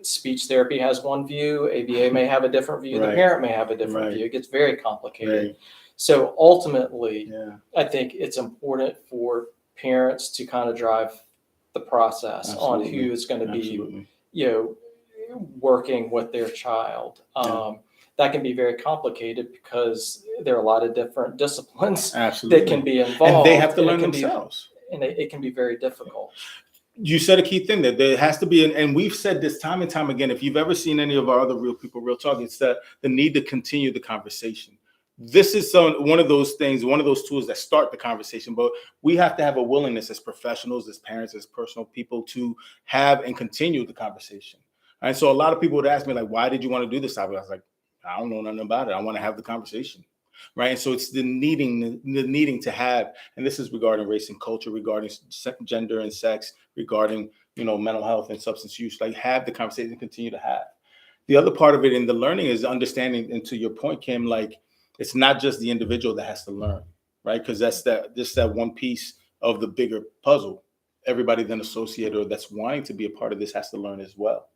speech therapy has one view, ABA may have a different view, the parent may have a different view. It gets very complicated. So ultimately, I think it's important for parents to kind of drive the process on who is going to be, working with their child. That can be very complicated because there are a lot of different disciplines that can be involved. And they have to learn themselves. And it can be very difficult. You said a key thing that there has to be, and we've said this time and time again, if you've ever seen any of our other Real People, Real Talk, it's that the need to continue the conversation. This is one of those things, one of those tools that start the conversation, but we have to have a willingness as professionals, as parents, as personal people to have and continue the conversation. And so a lot of people would ask me, like, why did you want to do this topic? I was like, I don't know nothing about it. I want to have the conversation. Right. And so it's the needing to have, and this is regarding race and culture, regarding gender and sex, regarding, mental health and substance use, like have the conversation and continue to have. The other part of it in the learning is understanding, and to your point, Kim, like it's not just the individual that has to learn, right? Because that's that one piece of the bigger puzzle. Everybody then associated or that's wanting to be a part of this has to learn as well.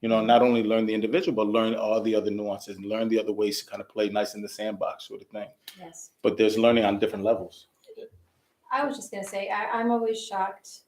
Not only learn the individual, but learn all the other nuances and learn the other ways to kind of play nice in the sandbox sort of thing. Yes. But there's learning on different levels. I was just gonna say, I'm always shocked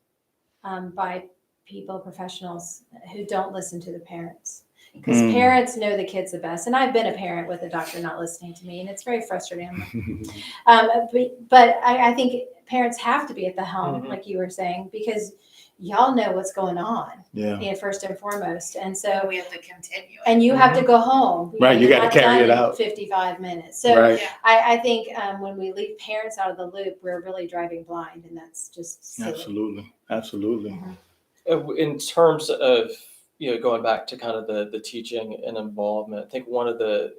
by people, professionals who don't listen to the parents. Because parents know the kids the best. And I've been a parent with a doctor not listening to me, and it's very frustrating. But I think parents have to be at the helm, Mhm. like you were saying, because y'all know what's going on, Yeah. first and foremost. And So so, we have to continue. and you have to go home. Right, you you're gotta not carry it done in out. 55 minutes. So Right. Yeah. I think when we leave parents out of the loop, we're really driving blind, and that's just silly. Absolutely. Absolutely. In terms of, going back to kind of the teaching and involvement, I think one of the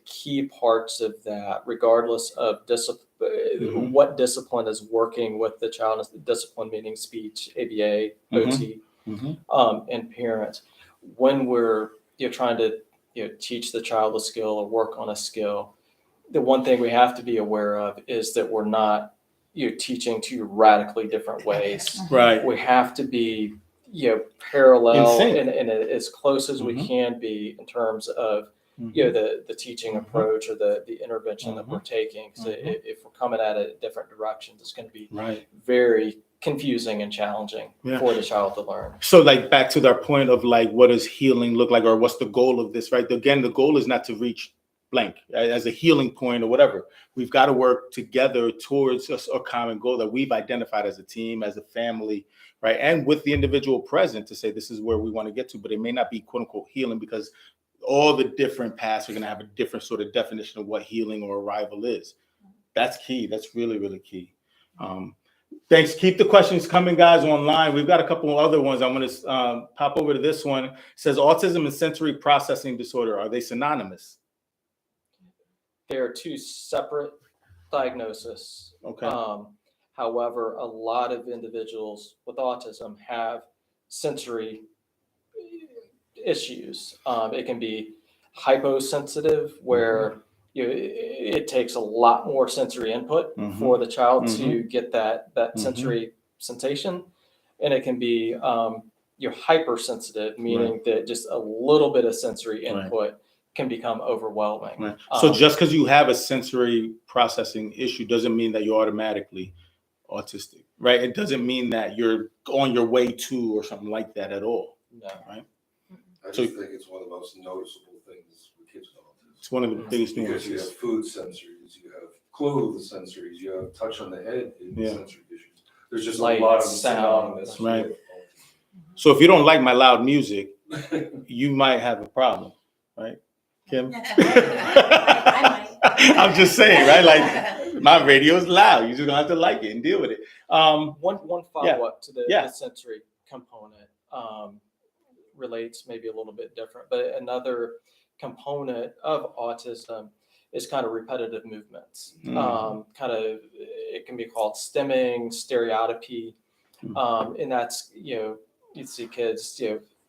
key parts of that, regardless of Mhm. what discipline is working with the child, discipline meaning speech, ABA, OT, and parents, when we're trying to teach the child a skill or work on a skill, the one thing we have to be aware of is that we're not teaching two radically different ways. Right. We have to be parallel In sync. and as close as we Mhm. can be in terms of the teaching approach or the intervention that we're taking. So if we're coming at it different directions, it's going to be Right. very confusing and challenging for the child to learn. So like back to their point of like, what does healing look like, or what's the goal of this, right? Again, the goal is not to reach blank as a healing point or whatever. We've got to work together towards a common goal that we've identified as a team, as a family, right? And with the individual present to say, this is where we want to get to, but it may not be quote unquote healing because all the different paths are going to have a different sort of definition of what healing or arrival is. That's key. That's really, really key. Thanks. Keep the questions coming, guys, online. We've got a couple of other ones. I'm going to pop over to this one. It says autism and sensory processing disorder. Are they synonymous? They are two separate diagnoses. Okay. However, a lot of individuals with autism have sensory issues. It can be hyposensitive, where it takes a lot more sensory input for the child to get that sensory sensation, and it can be you're hypersensitive, meaning that just a little bit of sensory input can become overwhelming. Right. So just because you have a sensory processing issue doesn't mean that you're automatically autistic, right? It doesn't mean that you're on your way to or something like that at all. No. Right? I just think it's one of the most noticeable things with kids with autism. It's one of the biggest Because you nuances. have food sensories, you have clothes sensories, you have touch on the head in sensory issues. There's just Light, a lot of sound. synonymous Right. with So if you don't like my loud music, autism. you might have a problem, right, Kim? I I'm just saying, right? Like my radio is loud. You're just gonna have to like it and deal with it. One follow-up to the sensory component relates maybe a little bit different, but another component of autism is kind of repetitive movements. It can be called stimming, stereotypy, and that's you see kids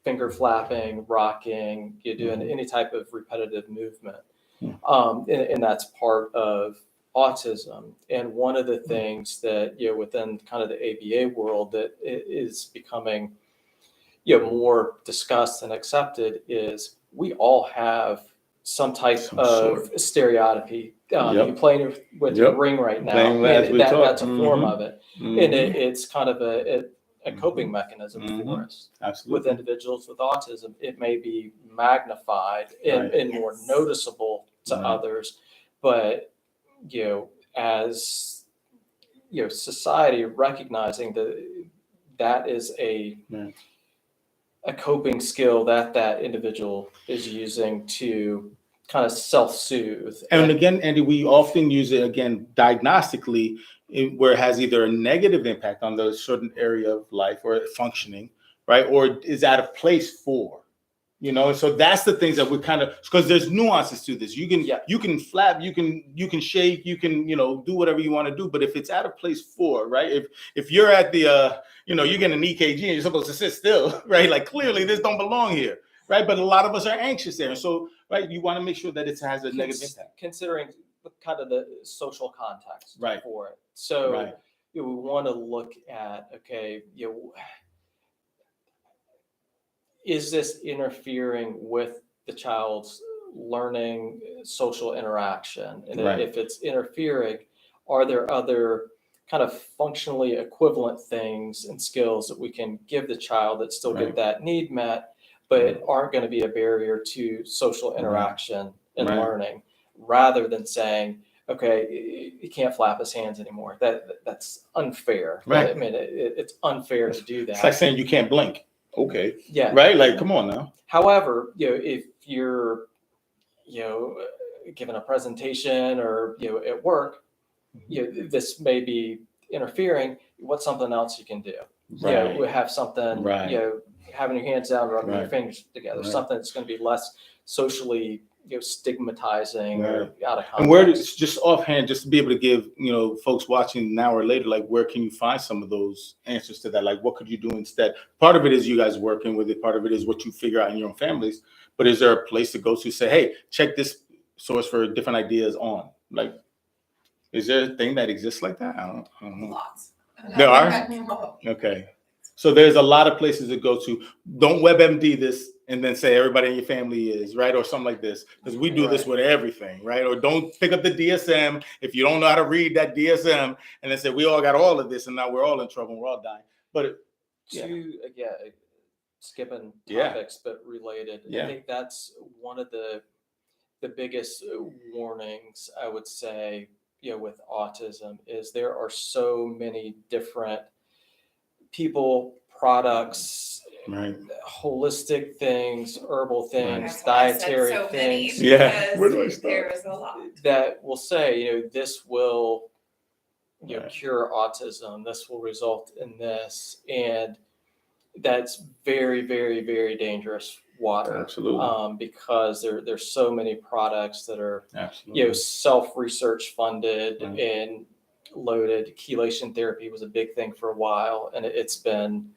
finger flapping, rocking, doing any type of repetitive movement, and that's part of autism. And one of the things that within kind of the ABA world that is becoming more discussed and accepted is we all have some type of stereotypy. You playing with your ring right now, that's a form of it, and it's kind of a coping mechanism for us. Absolutely. With individuals with autism, it may be magnified and more noticeable to others, but as society recognizing that is a coping skill that individual is using to kind of self-soothe. And again, Andy, we often use it again diagnostically, where it has either a negative impact on the certain area of life or functioning, right, or is out of place for, and so that's the things that we kind of, because there's nuances to this. You can flap, you can shake, you can do whatever you want to do, but if it's out of place for, right, if you're at the you're getting an EKG and you're supposed to sit still, right, like clearly this don't belong here, right, but a lot of us are anxious there, and so right, you want to make sure that it has a negative impact, considering kind of the social context for it. So we want to look at is this interfering with the child's learning social interaction? And if it's interfering, are there other kind of functionally equivalent things and skills that we can give the child that still Right. get that need met, but aren't going to be a barrier to social interaction and Right. learning, rather than saying, okay, he can't flap his hands anymore. That's unfair. Right. I mean, it's unfair to do that. It's like saying you can't blink. Okay. Yeah. Right? Like, come on now. However, if you're, given a presentation or, at work, this may be interfering. What's something else you can do? Right. We have something, Right. having your hands down, rubbing your Right. fingers together, Right. something that's going to be less socially, stigmatizing or out of context. And where does, just offhand, just to be able to give, folks watching now or later, like, where can you find some of those answers to that? Like, what could you do instead? Part of it is you guys working with it. Part of it is what you figure out in your own families. But is there a place to go to say, hey, check this source for different ideas on? Like, is there a thing that exists like that? I don't know. Lots. There are? Okay. So there's a lot of places to go to. Don't WebMD this and then say everybody in your family is, right? Or something like this. Because we do this Right. with everything, right? Or don't pick up the DSM if you don't know how to read that DSM and then say we all got all of this and now we're all in trouble and we're all dying. But skipping Yeah. topics, but related. Yeah. I think that's one of the biggest warnings, I would say, with autism, is there are so many different people, products, right. holistic things, herbal things, That's why I said dietary so many, things Yeah. Where do I because start? there is a lot. that will say, this will, Right. cure autism. This will result in this, and that's very, very, very dangerous water. Absolutely. Because there's so many products that are, Absolutely. self-research funded Right. and loaded. Chelation therapy was a big thing for a while, and it's been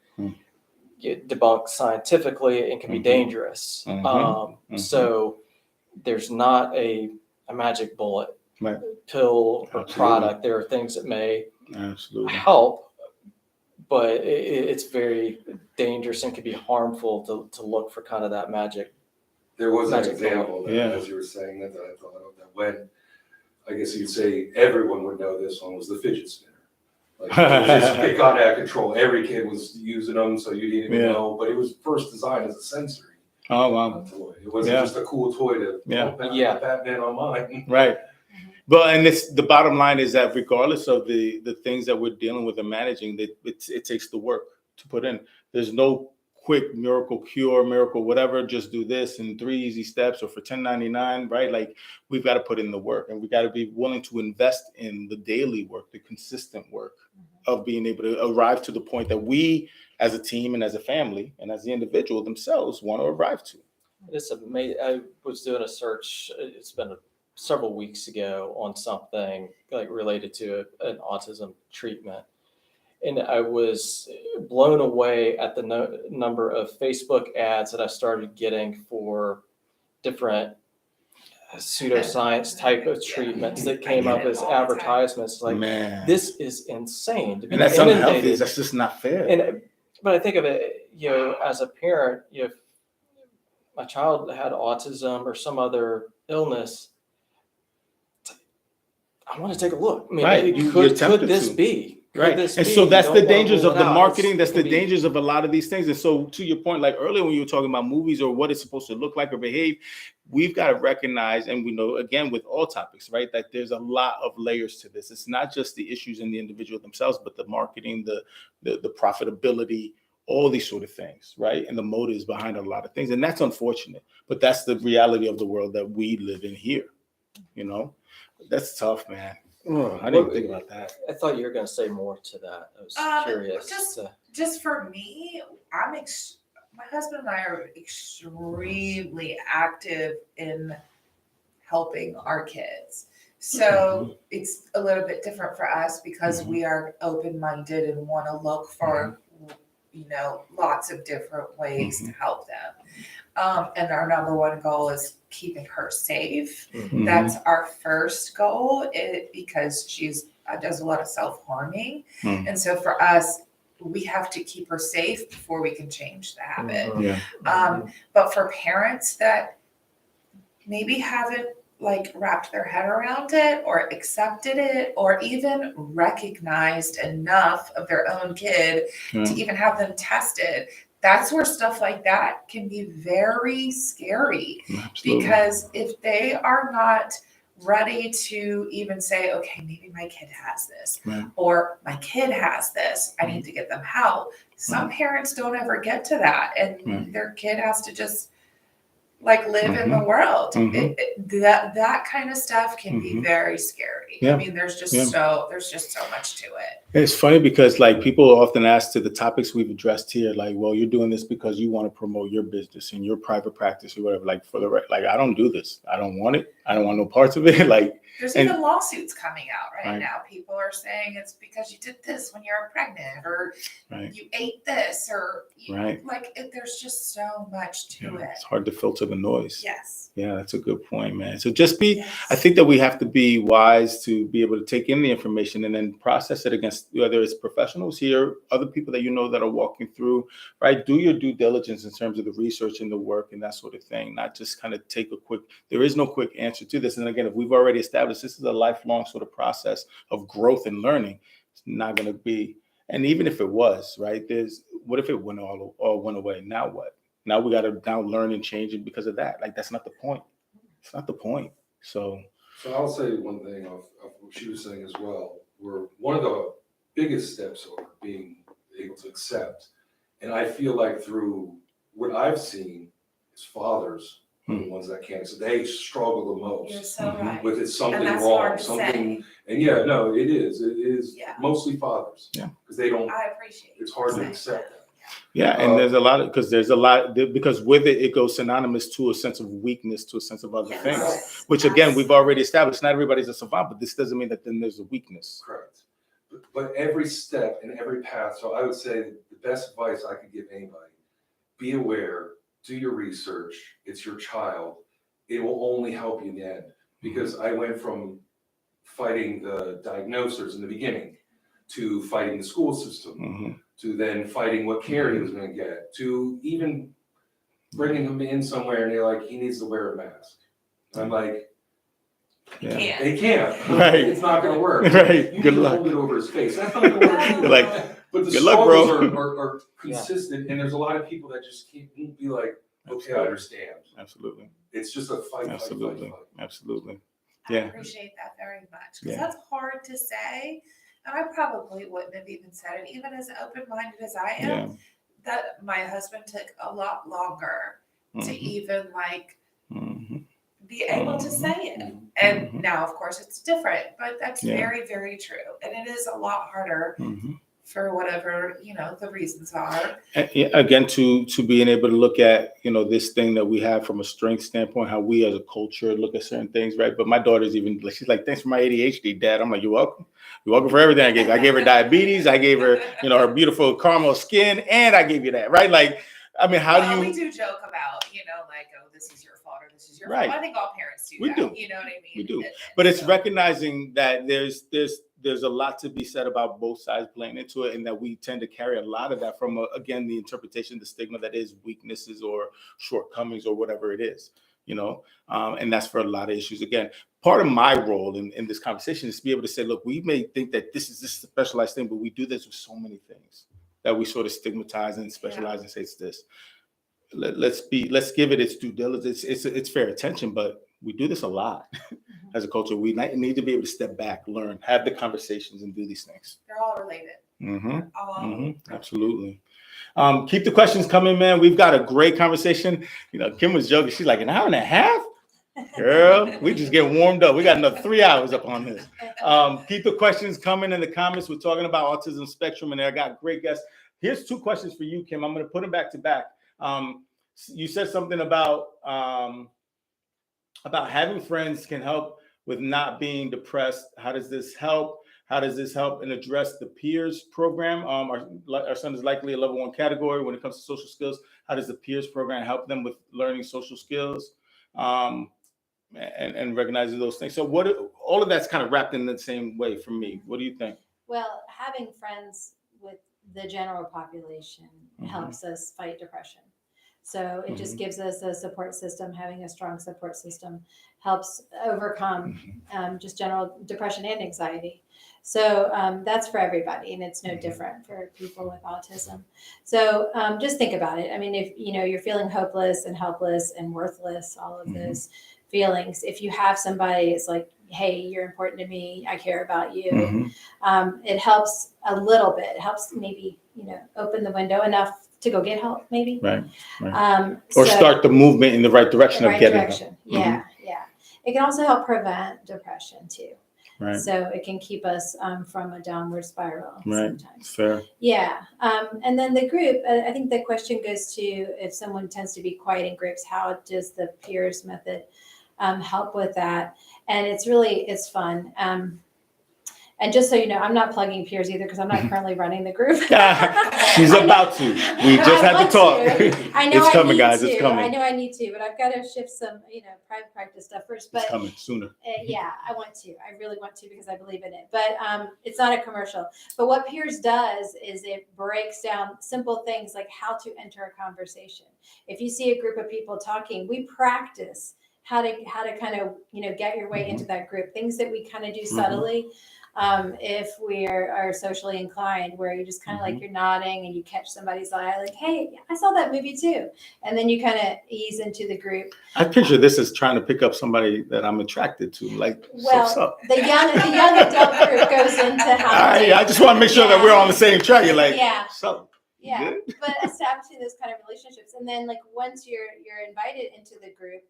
debunked scientifically and can be Mhm. dangerous. Mhm. So there's not a magic bullet, Right. pill, or Absolutely. product. There are things that may Absolutely. help, but it's very dangerous and can be harmful to look for kind of that magic. There was an Magic bullet. example that, Yeah. as you were saying that I thought of, that when, I guess you'd say everyone would know this one, was the fidget spinner. Like, it got out of control. Every kid was using them, so you didn't even Yeah. know. But it was first designed as a sensory Oh, wow. toy. It wasn't Yeah. just a cool toy to Yeah. Batman on mine. Right. But and it's the bottom line is that regardless of the things that we're dealing with and managing, that it takes the work to put in. There's no quick miracle cure, miracle whatever. Just do this in 3 easy steps or for $10.99, right? Like we've got to put in the work, and we got to be willing to invest in the daily work, the consistent work of being able to arrive to the point that we, as a team and as a family and as the individual themselves, want to arrive to. It's amazing. I was doing a search. It's been several weeks ago on something like related to an autism treatment, and I was blown away at the number of Facebook ads that I started getting for different pseudoscience type of treatments that came up as advertisements. Like, Man, this is insane to be and that's unhealthy. inundated. That's just not fair. But I think of it, as a parent, if my child had autism or some other illness, I want to take a look. I mean, Right. could this be? Right. This And be? so that's You the don't wanna dangers rule of it the out. marketing. It That's can the be- dangers of a lot of these things. And so to your point, like earlier when you were talking about movies or what it's supposed to look like or behave, we've got to recognize, and we know, again, with all topics, right, that there's a lot of layers to this. It's not just the issues in the individual themselves, but the marketing, the profitability, all these sort of things, right? And the motives behind a lot of things. And that's unfortunate, but that's the reality of the world that we live in here. That's tough, man. Oh, I didn't think about that. I thought you were going to say more to that. I was curious. Just for me, my husband and I are extremely active in helping our kids. So it's a little bit different for us because we are open-minded and want to look for, lots of different ways to help them. And our number one goal is keeping her safe. Mhm. That's our first goal because she does a lot of self-harming. And so for us, we have to keep her safe before we can change the habit. Mhm. Yeah. But for parents that maybe haven't like wrapped their head around it or accepted it or even recognized enough of their own kid Yeah. to even have them tested. That's where stuff like that can be very scary. Absolutely. Because if they are not ready to even say, okay, maybe my kid has this, Right. or my kid has this, I need to get them help. Some parents don't ever get to that, and Right. their kid has to just like live in the Mhm. world. Mhm. That kind of stuff can be Mhm. very scary. Yeah. I mean, there's just Yeah. so much to it. It's funny because like people often ask to the topics we've addressed here, like, well, you're doing this because you want to promote your business and your private practice or whatever. Like for the like, I don't do this. I don't want it. I don't want no parts of it. Like, There's and- even lawsuits coming out right Right. now. People are saying it's because you did this when you were pregnant, or right, you ate this, or right. there's just so much to Yeah, it. it's hard to filter the noise. Yes. Yeah, that's a good point, man. So just be, Yes. I think that we have to be wise to be able to take in the information and then process it against whether it's professionals here, other people that you know that are walking through, right? Do your due diligence in terms of the research and the work and that sort of thing, not just kind of take a quick, there is no quick answer to this. And again, if we've already established this is a lifelong sort of process of growth and learning, it's not going to be, and even if it was, right, what if it went all went away? Now what? Now we got to now learn and change it because of that. Like, that's not the point. It's not the point. So I'll say one thing of what she was saying as well. We're one of the biggest steps are being able to accept. And I feel like through what I've seen is fathers are the ones that can't. So they struggle the You're most so right. with it's something And that's wrong, hard to something. say. And yeah, no, it is. It is Yeah. mostly fathers. Yeah. Because they don't. I appreciate It's hard to saying accept that. that. yeah, and there's a lot of because with it goes synonymous to a sense of weakness, to a sense of other Yes. things, which again we've already established. Not everybody's a savant, but this doesn't mean that then there's a weakness. Correct. But every step and every path. So I would say the best advice I could give anybody: be aware, do your research. It's your child. It will only help you in the end. Because I went from fighting the diagnosers in the beginning to fighting the school system, Mhm. to then fighting what care he was going to get, to even bringing him in somewhere and they're like, he needs to wear a mask. I'm like, Yeah. Can't. they can't. Right. It's not going to work. Right. You Good can luck. hold it over his face. That's not going to work either. You're like, but the good luck, bro. struggles are consistent, and there's a lot of people that just can't be like, okay, I understand. Absolutely. It's just a fight, Absolutely. fight. Absolutely. I Yeah. appreciate that very much, because Yeah. that's hard to say. And I probably wouldn't have even said it, even as open-minded as I am. Yeah. That my husband took a lot longer to Mhm. even like Mhm. be able to Mhm. say it. And Mhm. now, of course, it's different, but that's Yeah. very, very true. And it is a lot harder Mhm. for whatever, the reasons are. And, yeah, again, to being able to look at this thing that we have from a strength standpoint, how we as a culture look at certain things, right? But my daughter's even like, she's like, thanks for my ADHD, Dad. I'm like, you're welcome. You're welcome for everything I gave you. I gave her diabetes. I gave her, her beautiful caramel skin, and I gave you that, right? Like, I mean, how Well, do we you? do joke about, like, oh, this is your fault or this is your Right. fault. I think all parents do We that. do. You know what I mean? We do. And But it's so- recognizing that there's a lot to be said about both sides playing into it, and that we tend to carry a lot of that from again the interpretation, the stigma that is weaknesses or shortcomings or whatever it is, and that's for a lot of issues. Again, part of my role in this conversation is to be able to say, look, we may think that this is a specialized thing, but we do this with so many things that we sort of stigmatize and specialize and say it's this. Let's give it its due diligence. It's fair attention, but we do this a lot as a culture. We need to be able to step back, learn, have the conversations, and do these things. They're all related. Mm-hmm. All Mm-hmm. Absolutely. Keep the questions coming, man. We've got a great conversation. Kim was joking. She's like, an hour and a half? Girl, we just get warmed up. We got another 3 hours up on this. Keep the questions coming in the comments. We're talking about autism spectrum, and I got great guests. Here's 2 questions for you, Kim. I'm going to put them back to back. You said something about having friends can help with not being depressed. How does this help? How does this help and address the peers program? Our son is likely a level 1 category when it comes to social skills. How does the peers program help them with learning social skills and recognizing those things? So all of that's kind of wrapped in the same way for me. What do you think? Well, having friends with the general population helps us fight depression. So it just gives us a support system. Having a strong support system helps overcome just general depression and anxiety. So that's for everybody, and it's no different for people with autism. So just think about it. I mean, if you're feeling hopeless and helpless and worthless, all of those feelings, if you have somebody, it's like, hey, you're important to me. I care about you. It helps a little bit. It helps maybe open the window enough to go get help, maybe. Right. Or start the movement in the right direction of getting help. Yeah. It can also help prevent depression too. Right. So it can keep us from a downward spiral sometimes. Fair. Yeah. And then the group, I think the question goes to, if someone tends to be quiet in groups, how does the peers method help with that? And it's fun. And just so you know, I'm not plugging peers either because I'm not currently running the group. She's about to. We just had to talk. I know it's coming, I need guys. to. It's coming. I know I need to, but I've got to shift some, private practice stuff first. But it's coming sooner. Yeah, I want to. I really want to because I believe in it. But it's not a commercial. But what Peers does is it breaks down simple things like how to enter a conversation. If you see a group of people talking, we practice how to kind of get your way into that group. Things that we kind of do subtly. If we are socially inclined, where you just kind of like you're nodding and you catch somebody's eye, like, hey, I saw that movie too. And then you kind of ease into the group. I picture this as trying to pick up somebody that I'm attracted to. Like, well, the young adult group goes into how I just want to make sure that we're on the same track. You're like, so. Yeah, but establishing those kind of relationships, and then like once you're invited into the group,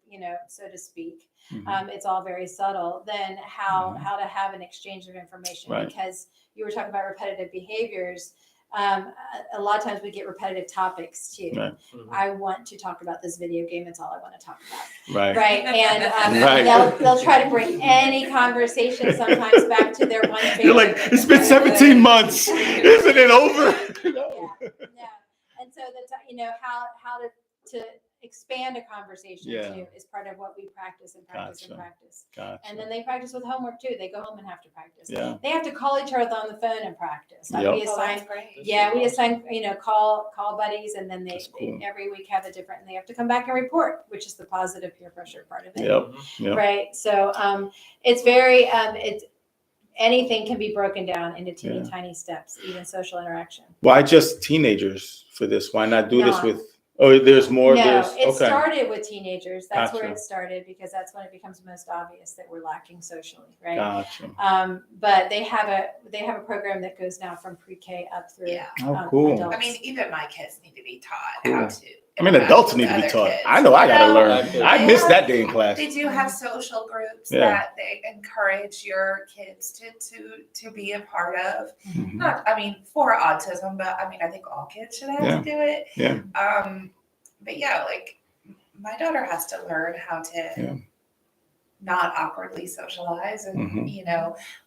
so to speak, it's all very subtle. Then how to have an exchange of information, because you were talking about repetitive behaviors. A lot of times we get repetitive topics too. I want to talk about this video game. That's all I want to talk about. Right. And they'll try to bring any conversation sometimes back to their one favorite. You're like, it's been 17 months. Isn't it over? Yeah. And so that's how to expand a conversation too is part of what we practice. Gotcha. And then they practice with homework too. They go home and have to practice. Yeah. They have to call each other on the phone and practice. Yep. We assign call buddies, and then they every week have a different, and they have to come back and report, which is the positive peer pressure part of it. Yep. Right. So it's very anything can be broken down into teeny tiny steps, even social interaction. Why just teenagers for this? Why not do this with? Oh, there's more. No, it started with teenagers. That's where it started, because that's when it becomes most obvious that we're lacking socially, right? Gotcha. But they have a program that goes now from pre-K up through. Yeah. Oh, cool. Adults. I mean, even my kids need to be taught how to. I mean, adults need to be taught. I know I gotta learn. I missed that day in class. They do have social groups that they encourage your kids to be a part of. Not, I mean, for autism, but I mean, I think all kids should have to do it. Yeah. But yeah, like my daughter has to learn how to not awkwardly socialize, and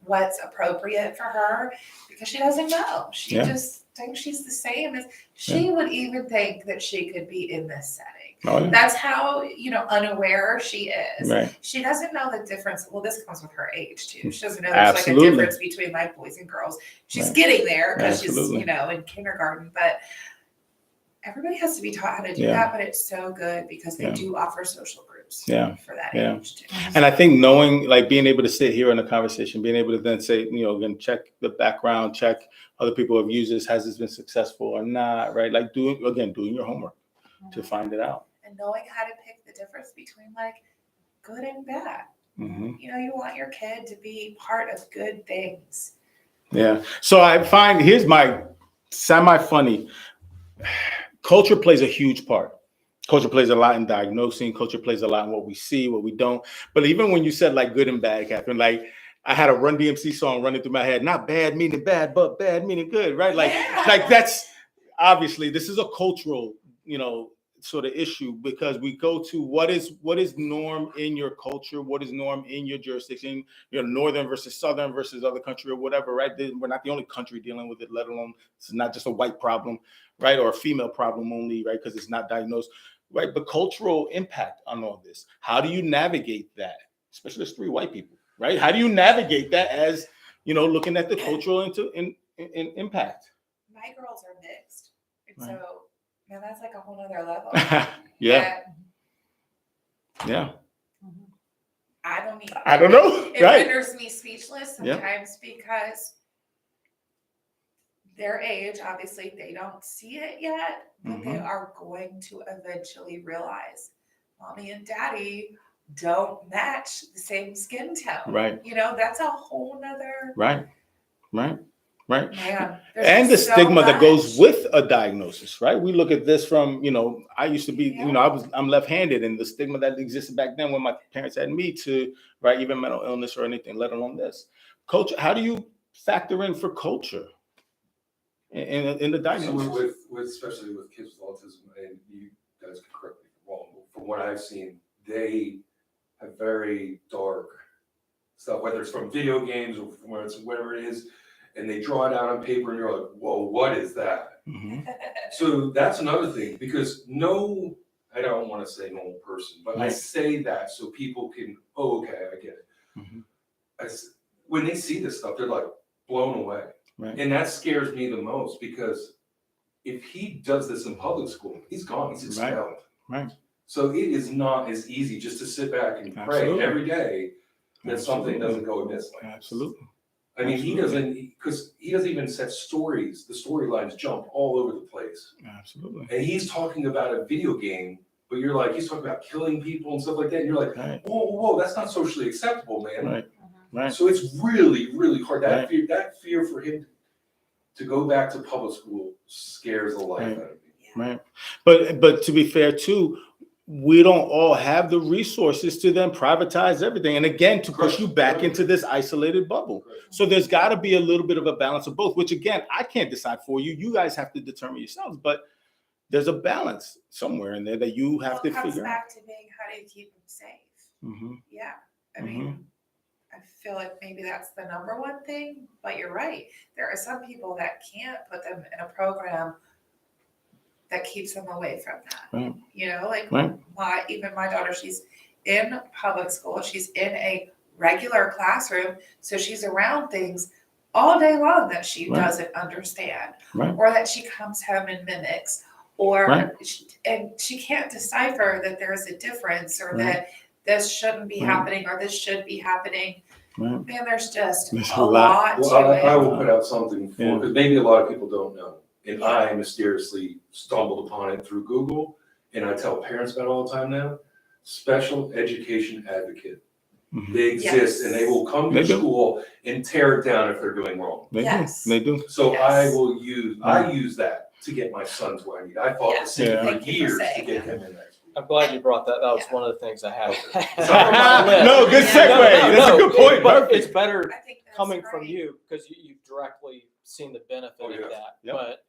what's appropriate for her, because she doesn't know. She just thinks she's the same as she would even think that she could be in this setting. Oh, yeah. That's how unaware she is. Right. She doesn't know the difference. Well, this comes with her age too. She doesn't know there's like a difference between like boys and girls. She's getting there because she's in kindergarten, but everybody has to be taught how to do that. But it's so good because they do offer social groups for that age too. And I think knowing, like being able to sit here in a conversation, being able to then say, again, check the background, check other people have used this, has this been successful or not, right? Like doing your homework to find it out. And knowing how to pick the difference between like good and bad. You want your kid to be part of good things. Yeah. So I find, here's my semi-funny, culture plays a huge part. Culture plays a lot in diagnosing. Culture plays a lot in what we see, what we don't. But even when you said like good and bad, Catherine, like I had a Run DMC song running through my head. Not bad meaning bad, but bad meaning good, right? Like that's obviously this is a cultural, sort of issue, because we go to what is norm in your culture, what is norm in your jurisdiction, northern versus southern versus other country or whatever, right? We're not the only country dealing with it, let alone it's not just a white problem, right? Or a female problem only, right? Because it's not diagnosed, right? But cultural impact on all this. How do you navigate that? Especially as 3 white people, right? How do you navigate that as, looking at the cultural impact? My girls are mixed. And Right. so Man, that's like a whole nother level. Yeah, that yeah. I don't even. I don't know. It Right. renders me speechless Yeah. sometimes because their age, obviously, they don't see it yet, but they Mhm. are going to eventually realize mommy and daddy don't match the same skin tone. Right. You know, that's a whole nother Right. man. And the There's so stigma that goes much. with a diagnosis, right? We look at this from, I used to be, Yeah. I'm left-handed, and the stigma that existed back then when my parents had me to, right, even mental illness or anything, let alone this. Culture, how do you factor in for culture in the So diagnosis? with especially with kids with autism, and you guys can correct me if I'm wrong, but from what I've seen, they have very dark stuff, whether it's from video games or from whatever it is, and they draw it out on paper, and you're like, whoa, what is that? Mhm. So that's another thing, because I don't want to say normal person, but I Right. say that so people can, oh, okay, I get it. Mhm. When they see this stuff, they're like blown away. Right. And that scares me the most, because if he does this in public school, he's gone, he's expelled. Right. So it is not as easy just to sit back and pray Absolutely. every day that something Absolutely. doesn't go amiss like this. Absolutely. I mean, Absolutely. he doesn't even set stories. The storylines jump all over the place. Absolutely. And he's talking about a video game, but you're like, he's talking about killing people and stuff like that. And you're like, Right. whoa, that's not socially acceptable, man. Right. Right. So it's really, really hard. Right. That fear for him to go back to public school scares the life Right. out of me. Right. But to be fair too, we don't all have the resources to then privatize everything. And again, to push you back into this isolated bubble. So there's got to be a little bit of a balance of both, which again, I can't decide for you. You guys have to determine yourselves, but there's a balance somewhere in there that you have to It comes figure out. back to being how do you keep them safe? Mm-hmm. Yeah. I mean, I feel like maybe that's the number one thing, but you're right. There are some people that can't put them in a program that keeps them away from that. Right. You know, like Right. even my daughter, she's in public school, she's in a regular classroom, so she's around things all day long that she Right. doesn't understand, Right. or that she comes home and mimics, or Right. and she can't decipher that there's a difference, or Right. that this shouldn't be Right. happening, or this should be happening. Right. Man, there's just There's a a lot. lot to Well, it. I will put out something for, Yeah. because maybe a lot of people don't know. And Yeah. I mysteriously stumbled upon it through Google, and I tell parents about it all the time now. Special education advocate. Mhm. They exist, Yes. and they will come They to do. school and tear it down if they're doing wrong. They Yes. do. They do. So Yes. I use that to get my son to where I need. I fought Yeah. the same Yeah. for Thank you for years to saying get that. him in that school. I'm glad you brought that. That was Yeah. one of the things I had. It's on my list. No, good Yeah. segue. That's a good point. But Perfect. it's better I think that's coming from great. you because you've directly seen the benefit Oh, yeah. of that. Yep. But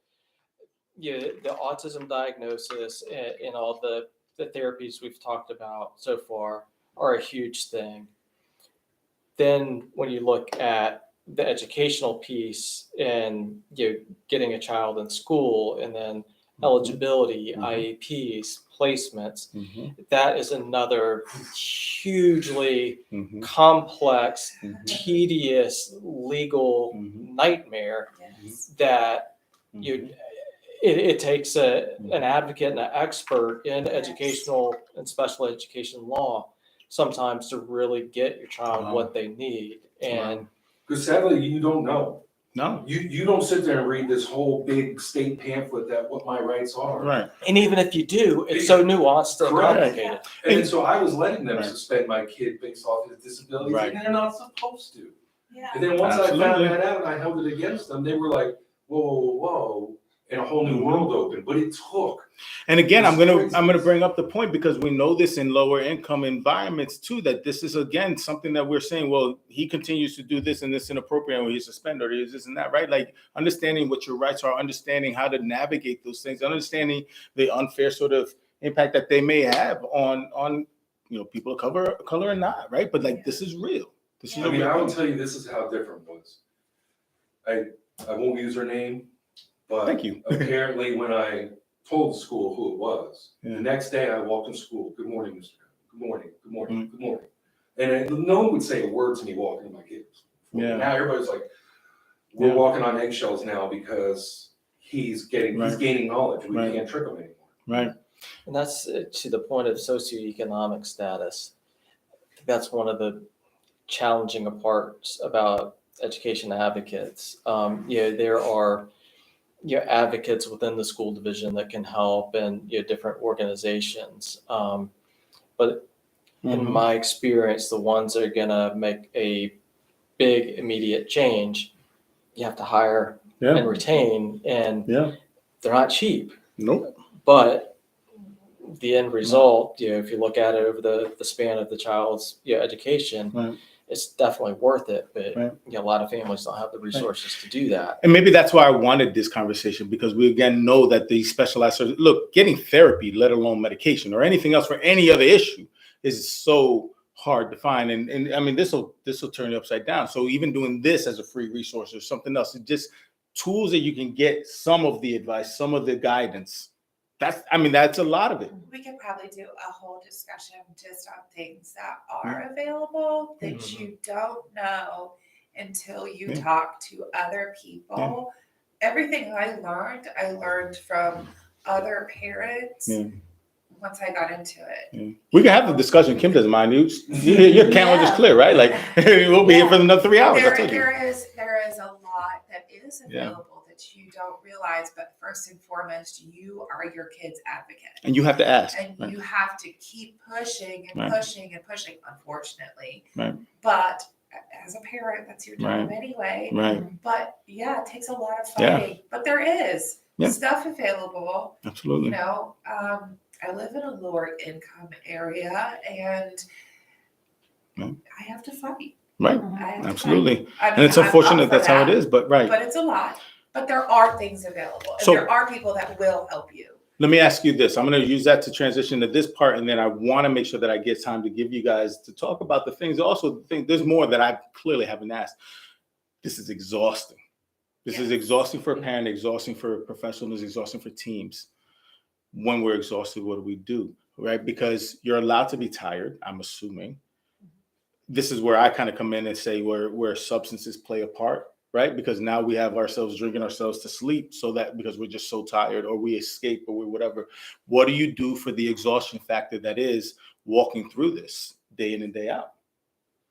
the autism diagnosis and all the therapies we've talked about so far are a huge thing. Then when you look at the educational piece and getting a child in school, and then eligibility, Mhm. IEPs, placements, Mhm. that is another hugely Mhm. complex, Mhm. tedious legal Mhm. nightmare Yes. that Mhm. it takes an advocate and an expert in Yes. educational and special education law sometimes to really get your child Wow. what they need. And Because sadly, you don't know. No. You don't sit there and read this whole big state pamphlet that what my rights are. Right. and even if you do, it's so nuanced and Correct. complicated. And then so I was letting them Right. suspend my kid based off his disabilities, Right. and they're not supposed to. Yeah. And then once I Absolutely. found that out and I held it against them, they were like, whoa, and a whole new Mhm. world opened. But it took. And again, I'm It's gonna crazy. bring up the point because we know this in lower income environments too, that this is again something that we're saying, well, he continues to do this and this inappropriate, or he's suspended, or he's this and that, right? Like understanding what your rights are, understanding how to navigate those things, understanding the unfair sort of impact that they may have on people of color or not, right? But like this is real. This is I a mean, real I will thing. tell you this is how different it was. I won't use her name, but Thank you. apparently when I told the school who it was, Yeah. the next day I walked in school, good morning, Mr. Good morning, good morning, Mm. good morning. And no one would say a word to me walking to my kids. Yeah. Now everybody's like, we're Yeah. walking on eggshells now because he's gaining knowledge. We Right. can't trick him anymore. Right. And that's to the point of socioeconomic status. That's one of the challenging parts about education advocates. There are advocates within the school division that can help, and different organizations. But in Mhm. my experience, the ones that are gonna make a big immediate change, you have to hire Yeah. and retain, and Yeah. they're not cheap. Nope. But the end result, if you look at it over the span of the child's education, Right. it's definitely worth it. But Right. a lot of families don't have the resources to do that. And maybe that's why I wanted this conversation, because we again know that these specialized services, look, getting therapy, let alone medication or anything else for any other issue, is so hard to find. And I mean, this will turn you upside down. So even doing this as a free resource or something else, it's just tools that you can get some of the advice, some of the guidance. That's a lot of it. We could probably do a whole discussion just on things that are available that Mhm. you don't know until you Yeah. talk to other people. Everything I learned from other parents Yeah. once I got into it. Yeah. We can have the discussion. Kim doesn't mind. Your camera is clear, right? Like we'll be here for another 3 hours. I told you. There is a lot that is Yeah. available that you don't realize, but first and foremost, you are your kid's advocate. And you have to ask. And Right. you have to keep pushing and Right. pushing and pushing, unfortunately. Right. But as a parent, that's your job Right. anyway. Right. But yeah, it takes a lot of Yeah. fighting. But there is Yeah. stuff available. Absolutely. I live in a lower income area, and Yeah. I have to fight. Right. I have to Absolutely. fight. I mean, And it's I'm up unfortunate for that's how it that, is, but right. But it's a lot. But there are things available, and So- there are people that will help you. Let me ask you this. I'm going to use that to transition to this part, and then I want to make sure that I get time to give you guys to talk about the things. Also, there's more that I clearly haven't asked. This is exhausting. This is Yes. exhausting for a parent, exhausting for professionals, exhausting for teams. When we're exhausted, what do we do? Right? Because you're allowed to be tired, I'm assuming. This is where I kind of come in and say where substances play a part, right? Because now we have ourselves drinking ourselves to sleep, so that because we're just so tired, or we escape, or we whatever. What do you do for the exhaustion factor that is walking through this day in and day out?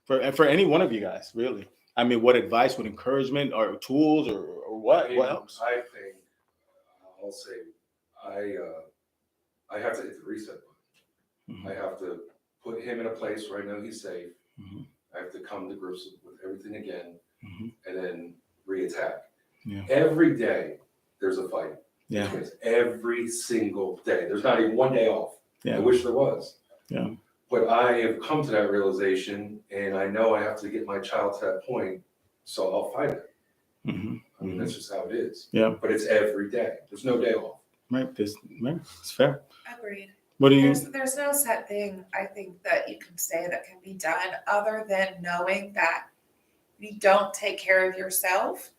For any one of you guys, really. I mean, what advice, what encouragement, or tools, or what? What helps? I think I'll say I have to hit the reset button. Mhm. I have to put him in a place where I know he's safe. Mhm. I have to come to grips with everything again, Mhm. and then reattack. Yeah. Every day there's a fight. Yeah. It's every single day. There's not even one day off. I Yeah. wish there was. Yeah. But I have come to that realization, and I know I have to get my child to that point, so I'll fight it. Mhm. I mean, that's just how it is. Yeah. But it's every day. There's no day off. Right. Right. It's fair. Agreed. What do you? There's no set thing I think that you can say that can be done other than knowing that if you don't take care of yourself,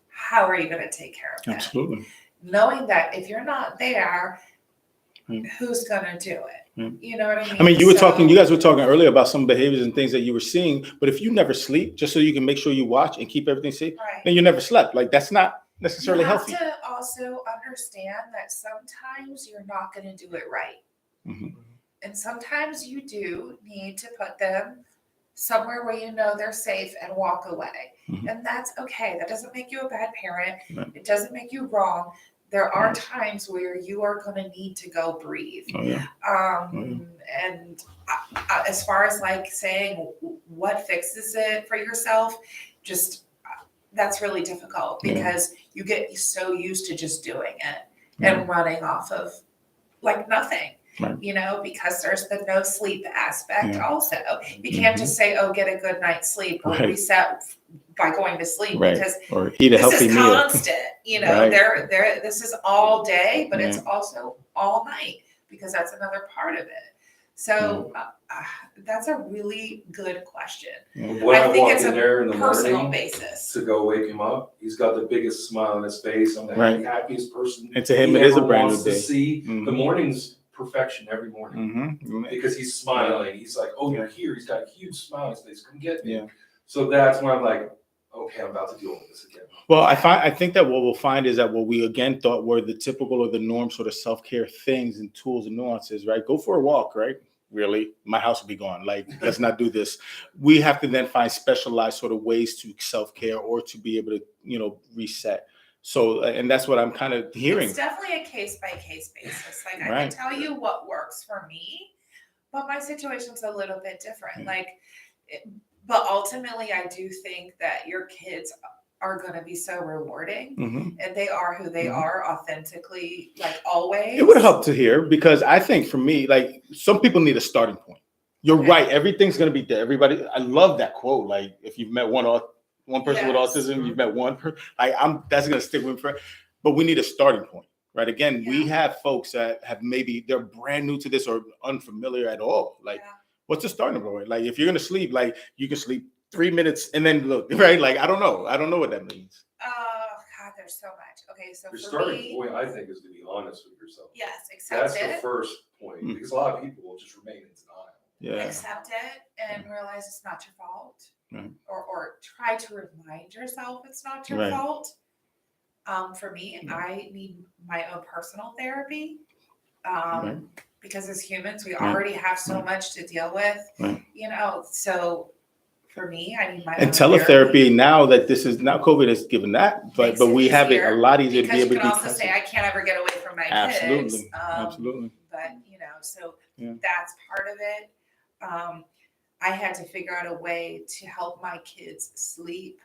how are you going to take care of them? Absolutely. Knowing that if you're not there, Right. who's going to do it? Right. You know what I mean? I mean, you So- guys were talking earlier about some behaviors and things that you were seeing, but if you never sleep, just so you can make sure you watch and keep everything safe, Right. then you never slept. Like, that's not necessarily you have healthy. to also understand that sometimes you're not going to do it right. Mhm. And sometimes you do need to put them somewhere where you know they're safe and walk away. Mhm. And that's okay. That doesn't make you a bad parent. Right. It doesn't make you wrong. There are Right. times where you are going to need to go breathe. Oh, yeah. And as far as like saying what fixes it for yourself, just that's really difficult Yeah. because you get so used to just doing it Yeah. and running off of like nothing. Right. You know, because there's the no sleep aspect Yeah. also. You can't Mhm. just say, oh, get a good night's sleep or Right. reset by going to sleep Right. because Or eat a this healthy is meal. constant. You know, Right. this is all day, but it's Yeah. also all night because that's another part of it. So that's a really good question. When I I think walk it's in a there in the personal morning basis. to go wake him up, he's got the biggest smile on his face. I'm the Right. happiest person And to him, he it is a ever brand new wants to day. see. Mhm. The morning's perfection every morning Mhm. because he's smiling. He's like, "Oh, you're here." He's got a huge smile on his face. Come get me. Yeah. So that's when I'm like, okay, I'm about to deal with this again. Well, I think that what we'll find is that what we again thought were the typical or the norm sort of self-care things and tools and nuances, right? Go for a walk, right? Really, my house will be gone. Like, let's not do this. We have to then find specialized sort of ways to self-care or to be able to, reset. So, and that's what I'm kind of hearing. It's definitely a case by case basis. Like I can Right. tell you what works for me, but my situation's a little bit different. But ultimately, I do think that your kids are going to be so rewarding, Mhm. and they are who they Mhm. are authentically, like always. It would help to hear because I think for me, like some people need a starting point. You're Okay. right. Everything's going to be there. Everybody, I love that quote. Like if you've met one person with Yes. autism, you've met one person. That's going to stick with me forever. But we need a starting point, right? Again, we have folks that have maybe they're brand new to this or unfamiliar at all. Like, what's the starting point? Like if you're going to sleep, like you can sleep 3 minutes and then look, right? Like I don't know what that means. Oh God, there's so much. Okay, so Your for starting me, point, I think, is to be honest with yourself. yes, accept That's it. the first point, Mm. because a lot of people will just remain in denial. Yeah. Accept it and realize it's not your fault, Right. or try to remind yourself it's not your Right. fault. For me, I need my own personal therapy, Right. because as humans, we Right. already have so Right. much to deal with. Right. So for me, I need my And own teletherapy now that this is now COVID has given that, but Makes it we have it a easier lot easier to because be you able to can be also present. say I can't ever get away from my Absolutely. kids. Absolutely. But so Yeah. that's part of it. I had to figure out a way to help my kids sleep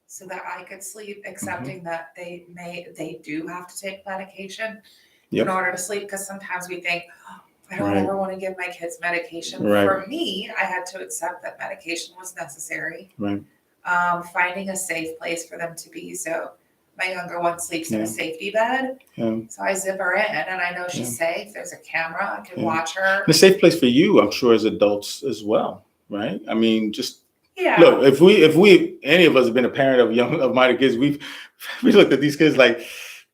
so that I could sleep, accepting that they do have to take medication Yep. in order to sleep. Because sometimes we think, oh, I don't Right. ever want to give my kids medication. Right. For me, I had to accept that medication was necessary. Right. Finding a safe place for them to be. So my younger one sleeps in Yeah. a safety bed. Yeah. So I zip her in and I know she's safe. There's a camera. I can watch her. And a safe place for you, I'm sure, as adults as well, right? I mean, just Yeah. look, if we any of us have been a parent of minor kids, we looked at these kids like,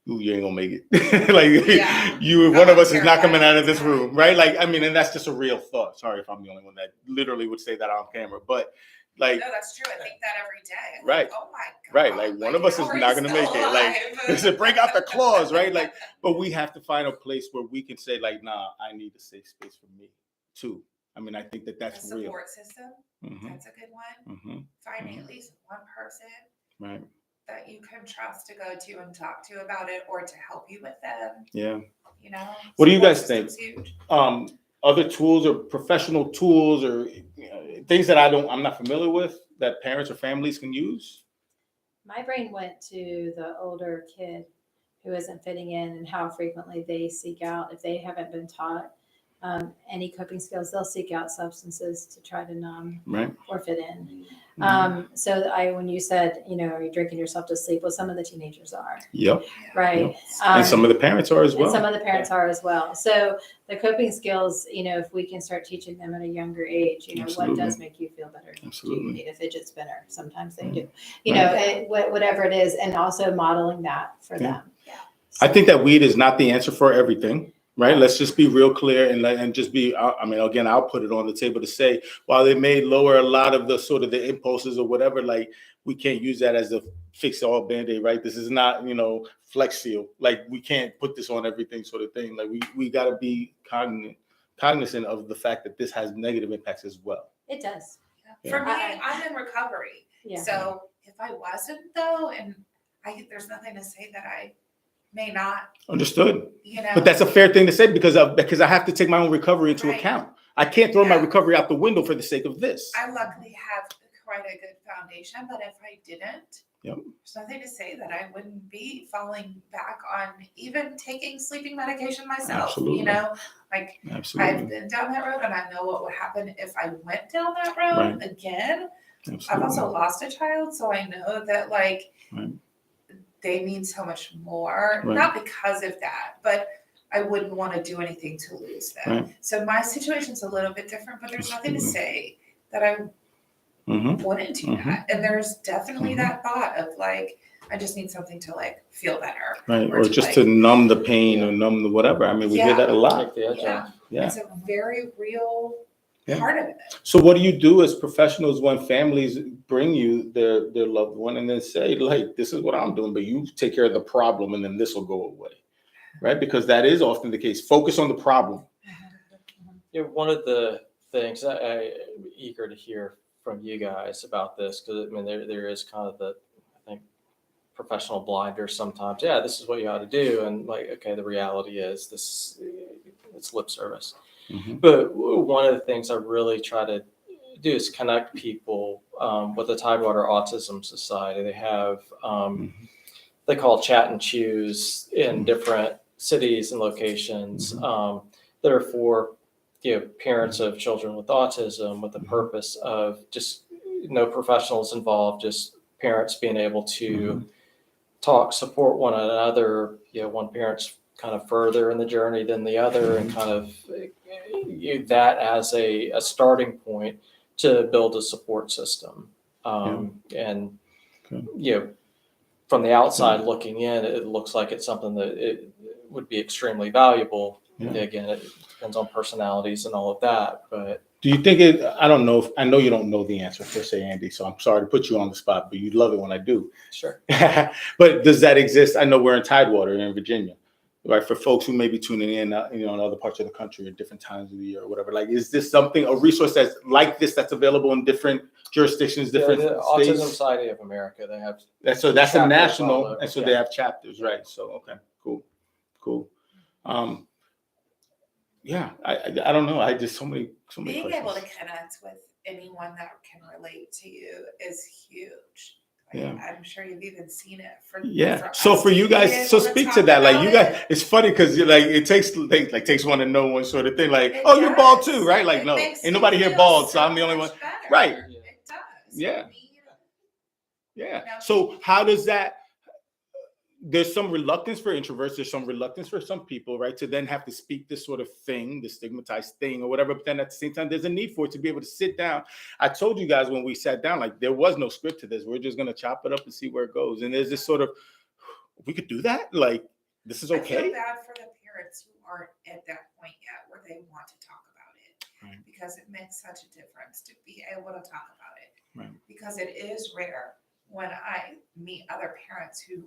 ooh, you ain't gonna make it. Like Yeah. one of us is terrified not coming out of this all the room, right? Like, I mean, and that's just a real thought. Sorry if I'm the only one that literally would say that on camera, but like, No, that's true. I think that every day. I'm Right. Like, oh my God. right, like one of us is how are not you gonna still make it. Like, alive? they said, break out the claws, right? Like, but we have to find a place where we can say, like, nah, I need a safe space for me too. I mean, I think that A that's real. support system. Mhm. That's a good one. Mhm. Finding at least one person Right. that you can trust to go to and talk to about it or to help you with them. Yeah. Support What do you guys think? system's huge. Other tools or professional tools or things that I'm not familiar with that parents or families can use? My brain went to the older kid who isn't fitting in and how frequently they seek out, if they haven't been taught any coping skills, they'll seek out substances to try to numb Right. or fit in. Mhm. So when you said, are you drinking yourself to sleep? Well, some of the teenagers are, Yep. right? And some of the parents are as well. And some of the parents are as well. So the coping skills, if we can start teaching them at a younger age, what Absolutely. does make you feel better? Absolutely. Do you need a fidget spinner? Sometimes they do. Right. Whatever it is, and also modeling that for them. Yeah. I think that weed is not the answer for everything, right? Let's just be real clear and just be, I mean, again, I'll put it on the table to say, while it may lower a lot of the sort of the impulses or whatever, like we can't use that as a fix all Band-Aid, right? This is not, Flex Seal. Like we can't put this on everything sort of thing. Like we got to be cognizant of the fact that this has negative impacts as well. It does. For me, I'm in recovery. Yeah. So if I wasn't though, and there's nothing to say that I may not, Understood. But that's a fair thing to say because I have to take my own recovery into Right. account. I can't throw my Yeah. recovery out the window for the sake of this. I luckily have quite a good foundation, but if I didn't, Yep. there's nothing to say that I wouldn't be falling back on even taking sleeping medication myself. Absolutely. I've Absolutely. been down that road and I know what would happen if I went down that road again. Absolutely. I've also lost a child, so I know that Right. they mean so much more, Right. not because of that, but I wouldn't want to do anything to lose them. Right. So my situation's a little bit different, but there's nothing to Absolutely. say that I Mhm. wouldn't do Mhm. that. And there's definitely Mhm. that thought of I just need something to feel better. Right. Or Or to, just to numb the pain or numb the whatever. I mean, we hear that a lot. Take the edge Yeah. off. Yeah. It's a very real Yeah. part of it. So what do you do as professionals when families bring you their loved one and then say, like, this is what I'm doing, but you take care of the problem and then this will go away, right? Because that is often the case. Focus on the problem. Yeah, one of the things I'm eager to hear from you guys about this, because I mean there is kind of the, I think, professional blinders sometimes. Yeah, this is what you ought to do, and like, okay, the reality is this, it's lip service. Mhm. But one of the things I really try to do is connect people with the Tidewater Autism Society. They have they call chat and choose in different cities and locations that are for parents of children with autism, with the purpose of just no professionals involved, just parents being able to talk, support one another. One parent's kind of further in the journey than the other, and kind of that as a starting point to build a support system. And from the outside looking in, it looks like it's something that it would be extremely valuable. Yeah. Again, it depends on personalities and all of that, but Do you think it, I don't know, I know you don't know the answer per se, Andy, so I'm sorry to put you on the spot, but you love it when I do. sure. But does that exist? I know we're in Tidewater in Virginia, right? For folks who may be tuning in, in other parts of the country at different times of the year or whatever, like, is this something, a resource that's like this, that's available in different jurisdictions, different The states? Autism Society of America, they have That's a chapters all national, over, and so yeah. they have chapters, right? So, okay, cool. Yeah, I don't know. I just so many Being questions. able to connect with anyone that can relate to you is huge. Yeah. I'm sure you've even seen it Yeah. So for you us to be guys, so able to speak to talk that. Like, about you guys, it. it's funny because you're like, it takes one to know one sort of thing. Like, It oh, you're bald does. too, right? Like, It no, makes ain't you nobody here feel bald, so I'm the only much one. better. Right. It does. Yeah. I mean, Yeah. Now- So how does that? There's some reluctance for introverts. There's some reluctance for some people, right, to then have to speak this sort of thing, the stigmatized thing or whatever. But then at the same time, there's a need for it to be able to sit down. I told you guys when we sat down, like, there was no script to this. We're just going to chop it up and see where it goes. And there's this sort of, we could do that? Like, this is I feel okay? bad for the parents who aren't at that point yet where they want to talk about it. Right. Because it makes such a difference to be able to talk about it. Right. Because it is rare when I meet other parents who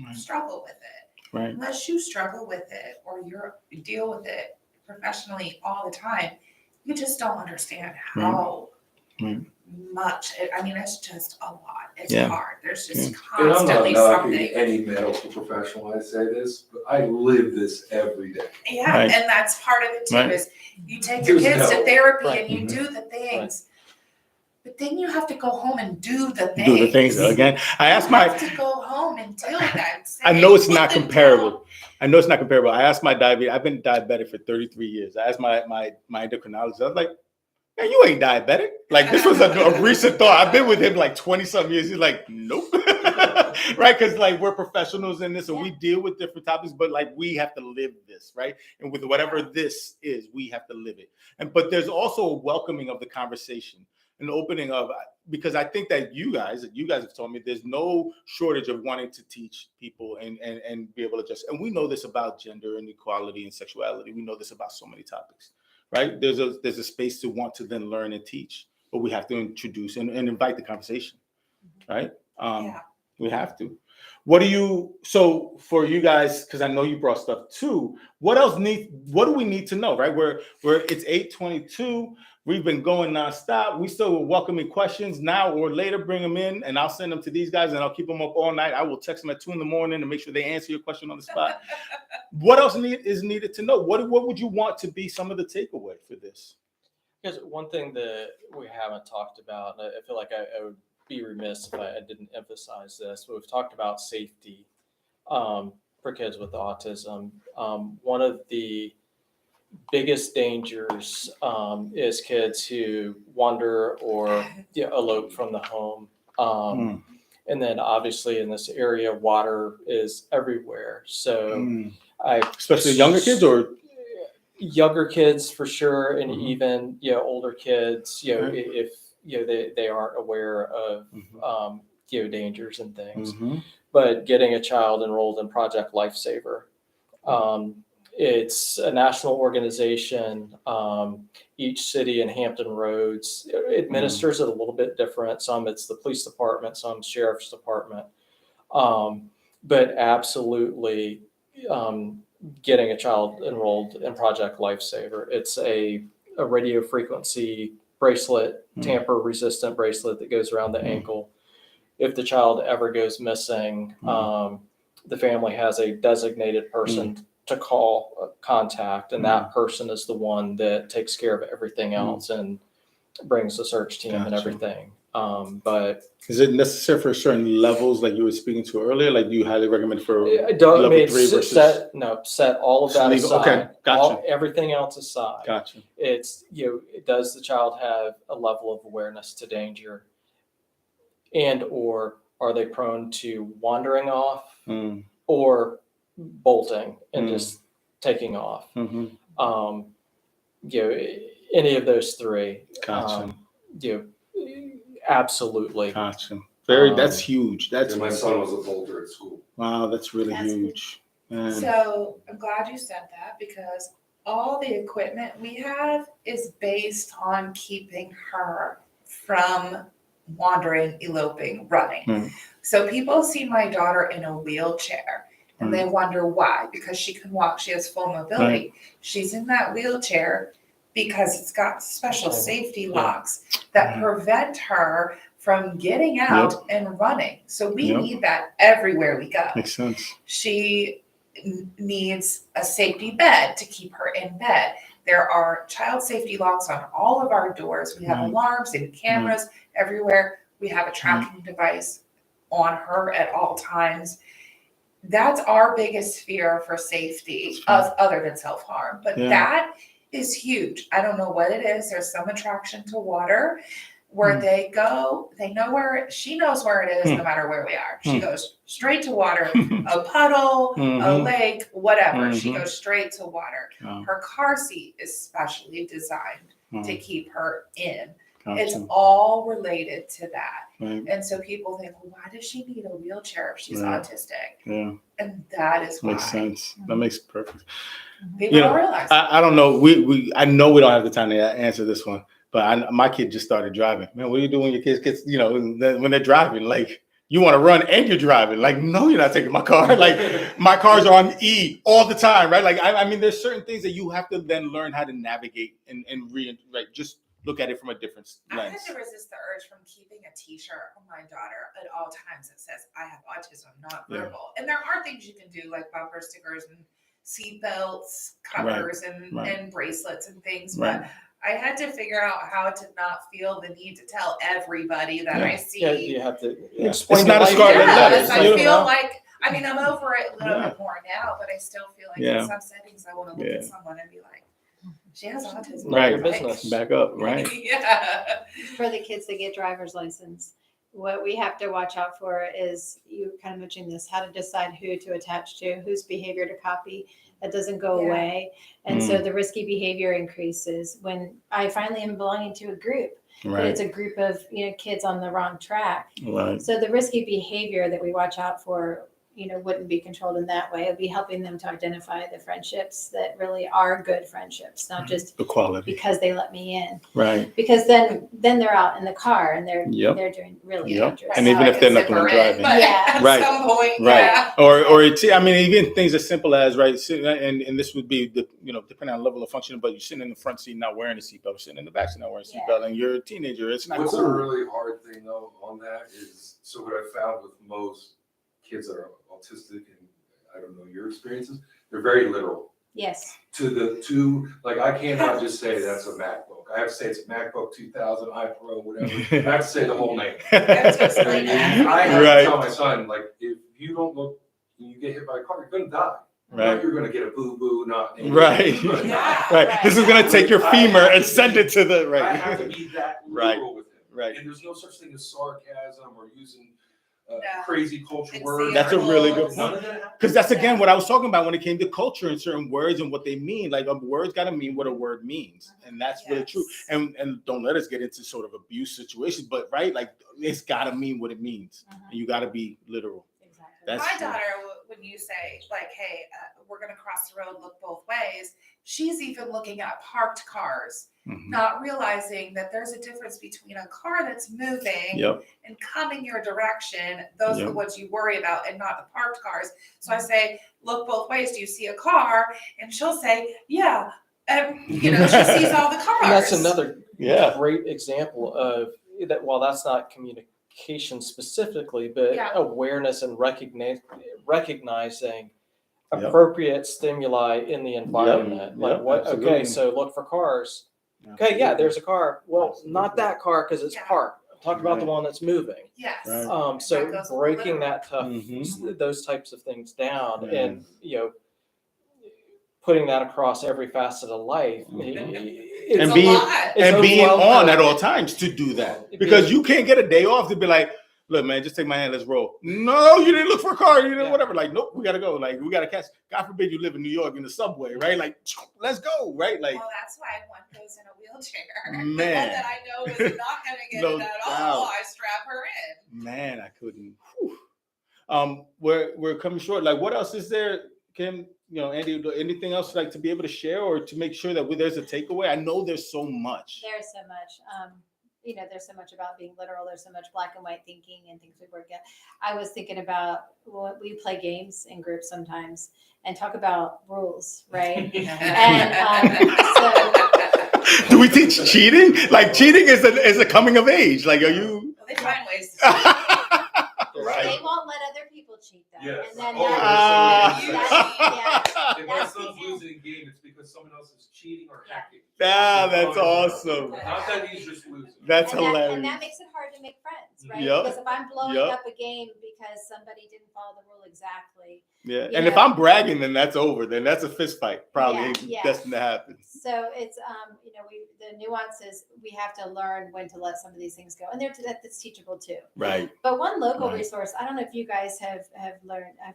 Right. struggle with it. Right. Unless you struggle with it or you deal with it professionally all the time, you just don't understand how much. I mean, it's just a lot. It's hard. There's just And I'm not constantly knocking something. any medical professional, I say this, but I live this every day. Yeah, Right. and that's part of it too. Right. Is you take your There's kids no- to therapy Right. and you do the things, but then you have to go home and do the things. Do the things again. I asked You have to go home and do that. I know it's Put not them comparable. down. I know it's not comparable. I asked my diabetes. I've been diabetic for 33 years. I asked my endocrinologist. I was like, "Man, you ain't diabetic." Like, this was a recent thought. I've been with him like 20 something years. He's like, "Nope." Right? Because like, we're professionals in this, and we deal with different topics, but like, we have to live this, right? And with whatever this is, we have to live it. But there's also a welcoming of the conversation, an opening of, because I think that you guys have told me there's no shortage of wanting to teach people and be able to just, and we know this about gender and equality and sexuality. We know this about so many topics, right? There's a space to want to then learn and teach, but we have to introduce and invite the conversation, right? We have to. So for you guys, because I know you brought stuff too, what do we need to know, right? It's 8:22. We've been going nonstop. We still welcoming questions now or later. Bring them in, and I'll send them to these guys, and I'll keep them up all night. I will text them at 2 a.m. to make sure they answer your question on the spot. What else is needed to know? What would you want to be some of the takeaway for this? Because one thing that we haven't talked about, and I feel like I would be remiss if I didn't emphasize this, but we've talked about safety for kids with autism. One of the biggest dangers is kids who wander or elope from the home. And then obviously in this area, water is everywhere. So Especially younger kids or younger kids for sure, and even older kids, if they aren't aware of dangers and things. But getting a child enrolled in Project Lifesaver It's a national organization. Each city in Hampton Roads administers it a little bit different. Some it's the police department, some sheriff's department. But absolutely, getting a child enrolled in Project Lifesaver. It's a radio frequency bracelet, tamper resistant bracelet that goes around the ankle. If the child ever goes missing, the family has a designated person to call, contact, and that person is the one that takes care of everything else and brings the search team and Gotcha. everything. But Is it necessary for certain levels like you were speaking to earlier? Like, do you highly recommend for I don't, level I mean, 3 versus? set all of that Leave- aside. okay, gotcha. Everything else aside. Gotcha. It's, does the child have a level of awareness to danger, and or are they prone to wandering off or bolting and just taking off? Any of those three. Gotcha. Absolutely. Gotcha. That's huge. That's And my son was a bolter at school. wow. That's really That's huge. Man. So I'm glad you said that, because all the equipment we have is based on keeping her from wandering, eloping, running. So people see my daughter in a wheelchair and they wonder why, because she can walk, she has full mobility. She's in that wheelchair because it's got special safety locks that prevent her from getting out and running. So we need that everywhere we go. Makes sense. She needs a safety bed to keep her in bed. There are child safety locks on all of our doors. We have alarms and cameras everywhere. We have a tracking device on her at all times. That's our biggest fear for safety, other than self-harm. But that is huge. I don't know what it is. There's some attraction to water where they go, they know where, she knows where it is no matter where we are. She goes straight to water, a puddle, a lake, whatever. She goes straight to water. Her car seat is specially designed to keep her in. It's all related to that. And so people think, well, why does she need a wheelchair if she's autistic? And that is why. Makes sense. That makes perfect. People don't realize. I don't know. I know we don't have the time to answer this one, but my kid just started driving. Man, what do you do when your kids get, when they're driving? Like, you want to run and you're driving. Like, no, you're not taking my car. Like, my cars are on E all the time, right? Like, I mean, there's certain things that you have to then learn how to navigate and just look at it from a different I lens. had to resist the urge from keeping a T-shirt on my daughter at all times that says, I have autism, not verbal. And there are things you can do, like bumper stickers and seat belts, covers, and bracelets and things. But I had to figure out how to not feel the need to tell everybody that I see. Yeah, you have to explain. It's not a life. scarlet letter. Yes, I feel like, I mean, I'm over it a little bit more now, but I still feel like in some settings I want to look at someone and be like, she has autism. Not your business. Back up, right? Yeah. For the kids that get driver's license, what we have to watch out for is, you kind of mentioned this, how to decide who to attach to, whose behavior to copy. That doesn't go away. And so the risky behavior increases when I finally am belonging to a group. But it's a group of kids on the wrong track. So the risky behavior that we watch out for, wouldn't be controlled in that way. It'd be helping them to identify the friendships that really are good friendships, not just equality because they let me in. Right. Because then they're out in the car and they're doing really dangerous. And even if they're not the one driving. At some point, Or I mean, even things as simple as and this would be depending on level of function, but you're sitting in the front seat not wearing a seatbelt, sitting in the back seat not wearing a seatbelt, and you're a teenager. It's not What's cool. a really hard thing though on that is, so what I found with most kids that are autistic, and I don't know your experiences, they're very literal. Yes. Like, I cannot just say that's a MacBook. I have to say it's a MacBook 2000, iPro, whatever. I have to say the whole name. That's just like I have to tell my son, like, if you don't look, when you get hit by a car, you're gonna die. Not you're gonna get a boo-boo, not right. You're gonna die. Right. This is gonna take your femur and send it to the I have to be that literal with him. Right. And there's no such thing as sarcasm or using No. crazy culture words. That's a really good None point. of that happens. Because that's again what I was talking about when it came to culture and certain words and what they mean. Like, a word's got to mean what a word means, and that's really true. And don't let us get into sort of abuse situations, but like, it's got to mean what it means, and you got to be literal. Exactly. That's my true. daughter when you say like, hey, we're going to cross the road, look both ways, she's even looking at parked cars, Mhm. not realizing that there's a difference between a car that's moving Yep. and coming your direction. Those are Yep. the ones you worry about and not the parked cars. So I say, look both ways. Do you see a car? And she'll say, yeah. You know, she sees all the cars. And that's another Yeah. great example of that. While that's not communication specifically, but Yeah. awareness and recognizing Yep. appropriate stimuli in the environment. Like Yep, what? absolutely. Okay, so look for cars. Okay, yeah, there's a car. Well, not that car because it's Yeah. parked. I'm talking about the Right. one that's moving. Yes. Right. So That goes breaking literal. that tough, Mhm. those types of things down, Yeah. and putting that across every facet of life. Mhm. It's And a being- lot. It's And being overwhelming. on at all times to do that, because you can't get a day off to be like, look, man, just take my hand, let's roll. No, you didn't look for a car, you didn't Yeah. whatever. Like, nope, we gotta go. Like, we gotta catch. God forbid you live in New York in the subway, right? Like, let's go, right? Like, Well, that's why one goes in a wheelchair. Man. The one that I know is not going to get No it at doubt. all, I strap her in. man, I couldn't. Whew. We're coming short. Like, what else is there, Kim? You know, Andy, anything else like to be able to share or to make sure that there's a takeaway? I know there's so much. There's so much. There's so much about being literal. There's so much black and white thinking and things we work at. I was thinking about what we play games in groups sometimes and talk about rules, right? Do we teach cheating? Like, cheating is a coming of age. Like, are you? Well, they find ways to They Right. won't let other people cheat though. Yes. And then Oh, that's If my that's son's the end. losing a game, it's because someone else is cheating or Yeah. hacking. That's awesome. Not that he's just losing. That's and hilarious. that makes it hard to make friends, right? Yep. Because if I'm blowing Yep. up a game because somebody didn't follow the rule exactly. Yeah, You and if know. I'm bragging, then that's over. Then that's a fist fight, probably Yeah. destined to happen. So it's the nuances we have to learn when to let some of these things go, and that's teachable too. Right. But one local Right. resource, I don't know if you guys have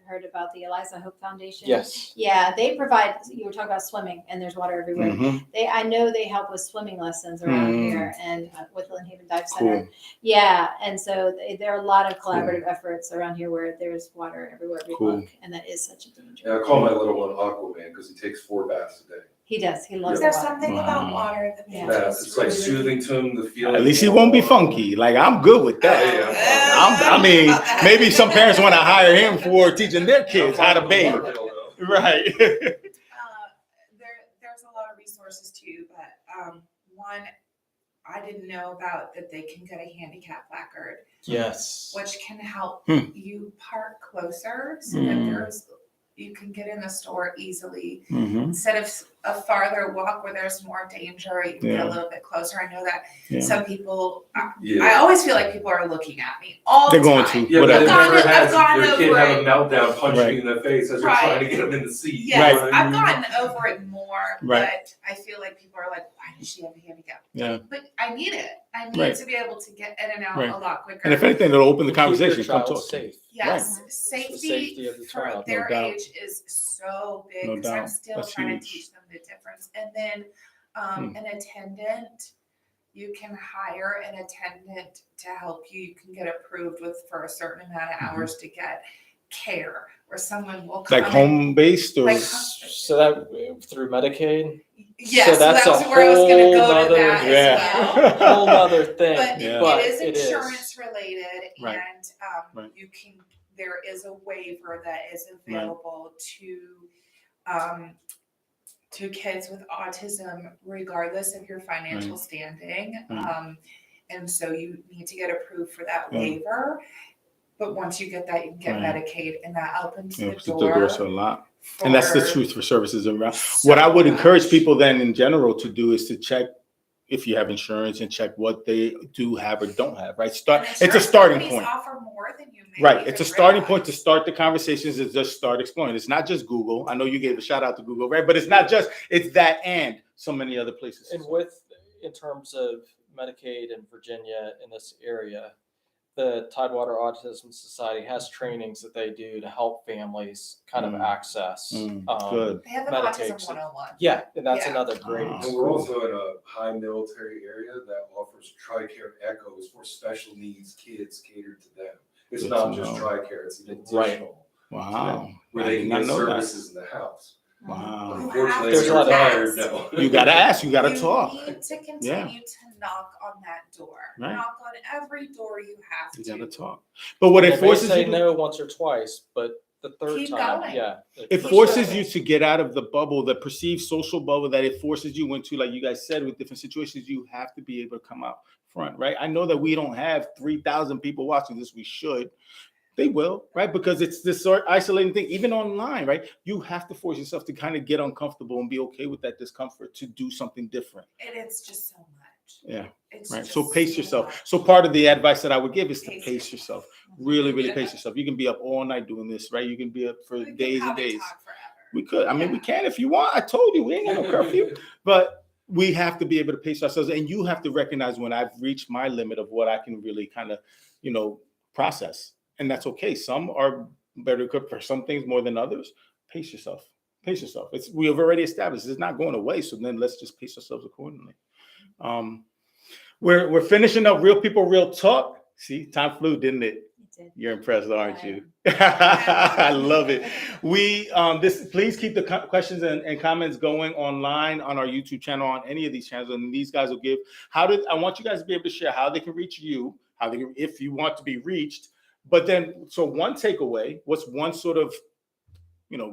heard about the Eliza Hope Foundation. Yes. Yeah, they provide. You were talking about swimming, and there's water everywhere. Mhm. I know they help with swimming lessons around Mm. here and with Lynn Haven Dive Center. Cool. Yeah, and so there are a lot of collaborative efforts around here where there's water everywhere we Cool. look, and that is such a danger. Yeah, I call my little one Aquaman because he takes 4 baths a day. He does. He loves Is the there water. something Wow. about water that Yeah. makes Baths, it's like soothing to him, the feeling. At least he won't be funky. Like, I'm good with that. Yeah. I mean, maybe some parents want to hire him for teaching their kids how to bathe. Right. There's a lot of resources too, but one I didn't know about that they can get a handicap placard, Yes. which can help Hmm. you park closer so Hmm. that you can get in the store easily Mhm. instead of a farther walk where there's more danger. You can get Yeah. a little bit closer. I know that Yeah. some people. I Yeah. always feel like people are looking at me all the They're going time. to. Yeah, but Whatever. it never I've has gone your kid over have a it. meltdown, punch Right. me in the face as you're Right. trying to get him in the seat. Yes, You know what I I've mean? gotten over it more, Right. but I feel like people are like, why does she have a handicap? Yeah. But I need it. I need Right. to be able to get in and out Right. a lot quicker. And if anything, it'll open the Keep your conversation. Come child talk to me. safe. Yes, Right. safety, The safety of the for child, their no doubt. age is so big No because I'm doubt. still That's trying huge. to teach them the difference. And then an attendant, you can hire an attendant to help you. You can get approved for a certain amount of hours to get care, or someone will come Like home based or Like- So that through Medicaid, Yes, so so that's that's a where I was going to go whole to that nother- Yeah. as well. whole other thing. But Yeah. it is insurance related, Right. and Right. you can. There is a waiver that is available to kids with autism, regardless of your financial standing. Right. And so you need to get approved for that Yeah. waiver. But once you get that, you can get Right. Medicaid, and that opens Yeah, the it's the door. door to a lot. And that's the for truth for services around. so What I would encourage much. people then in general to do is to check if you have insurance and check what they do have or don't have, right? And It's a insurance starting companies point. offer more than you may Right. even It's a starting point to realize. start the conversations and just start exploring. It's not just Google. I know you gave a shout out to Google, right? But it's not just, it's that and so many other places. And in terms of Medicaid in Virginia in this area, the Tidewater Autism Society has trainings that they do to help families kind of access. Good. They have an Medicaid. Autism 101. Yeah, and that's Yeah. another great. Oh. And we're also in a high military area that offers TRICARE Echoes for special needs kids catered to them. It's Good not to just know. TRICARE, it's an Right. additional Wow. where I they did can not get know that. services in the house. Wow. Unfortunately, There's as a a lot of retired, ask. no. You gotta ask, you gotta talk. You need to continue Yeah. to knock on that door. Right. Knock on every door you have You to. gotta talk. But what They it may forces say you to no once or twice, but the third Keep time, going. yeah. it For forces sure. you to get out of the bubble, the perceived social bubble that it forces you into, like you guys said, with different situations. You have to be able to come out front, right? I know that we don't have 3,000 people watching this. We should. They will, right? Because it's this sort of isolating thing, even online, right? You have to force yourself to kind of get uncomfortable and be okay with that discomfort to do something different. And it's just so much. Yeah. It's Right. just So pace so yourself. much. So part of the advice that I would give is to Pace pace yourself. Really, really Yeah. pace yourself. You can be up all night doing this, right? You can be up for We could days and probably days. talk forever. We could. I mean, we Yeah. can if you want. I told you we ain't got no curfew. But we have to be able to pace ourselves, and you have to recognize when I've reached my limit of what I can really kind of, process, and that's okay. Some are better equipped for some things more than others. Pace yourself. Pace yourself. We have already established it's not going away, so then let's just pace ourselves accordingly. We're finishing up Real People, Real Talk. See, time flew, didn't it? You're impressed, aren't you? I love it. Please keep the questions and comments going online on our YouTube channel, on any of these channels, and these guys will give. I want you guys to be able to share how they can reach you, if you want to be reached. But then, so one takeaway, what's one sort of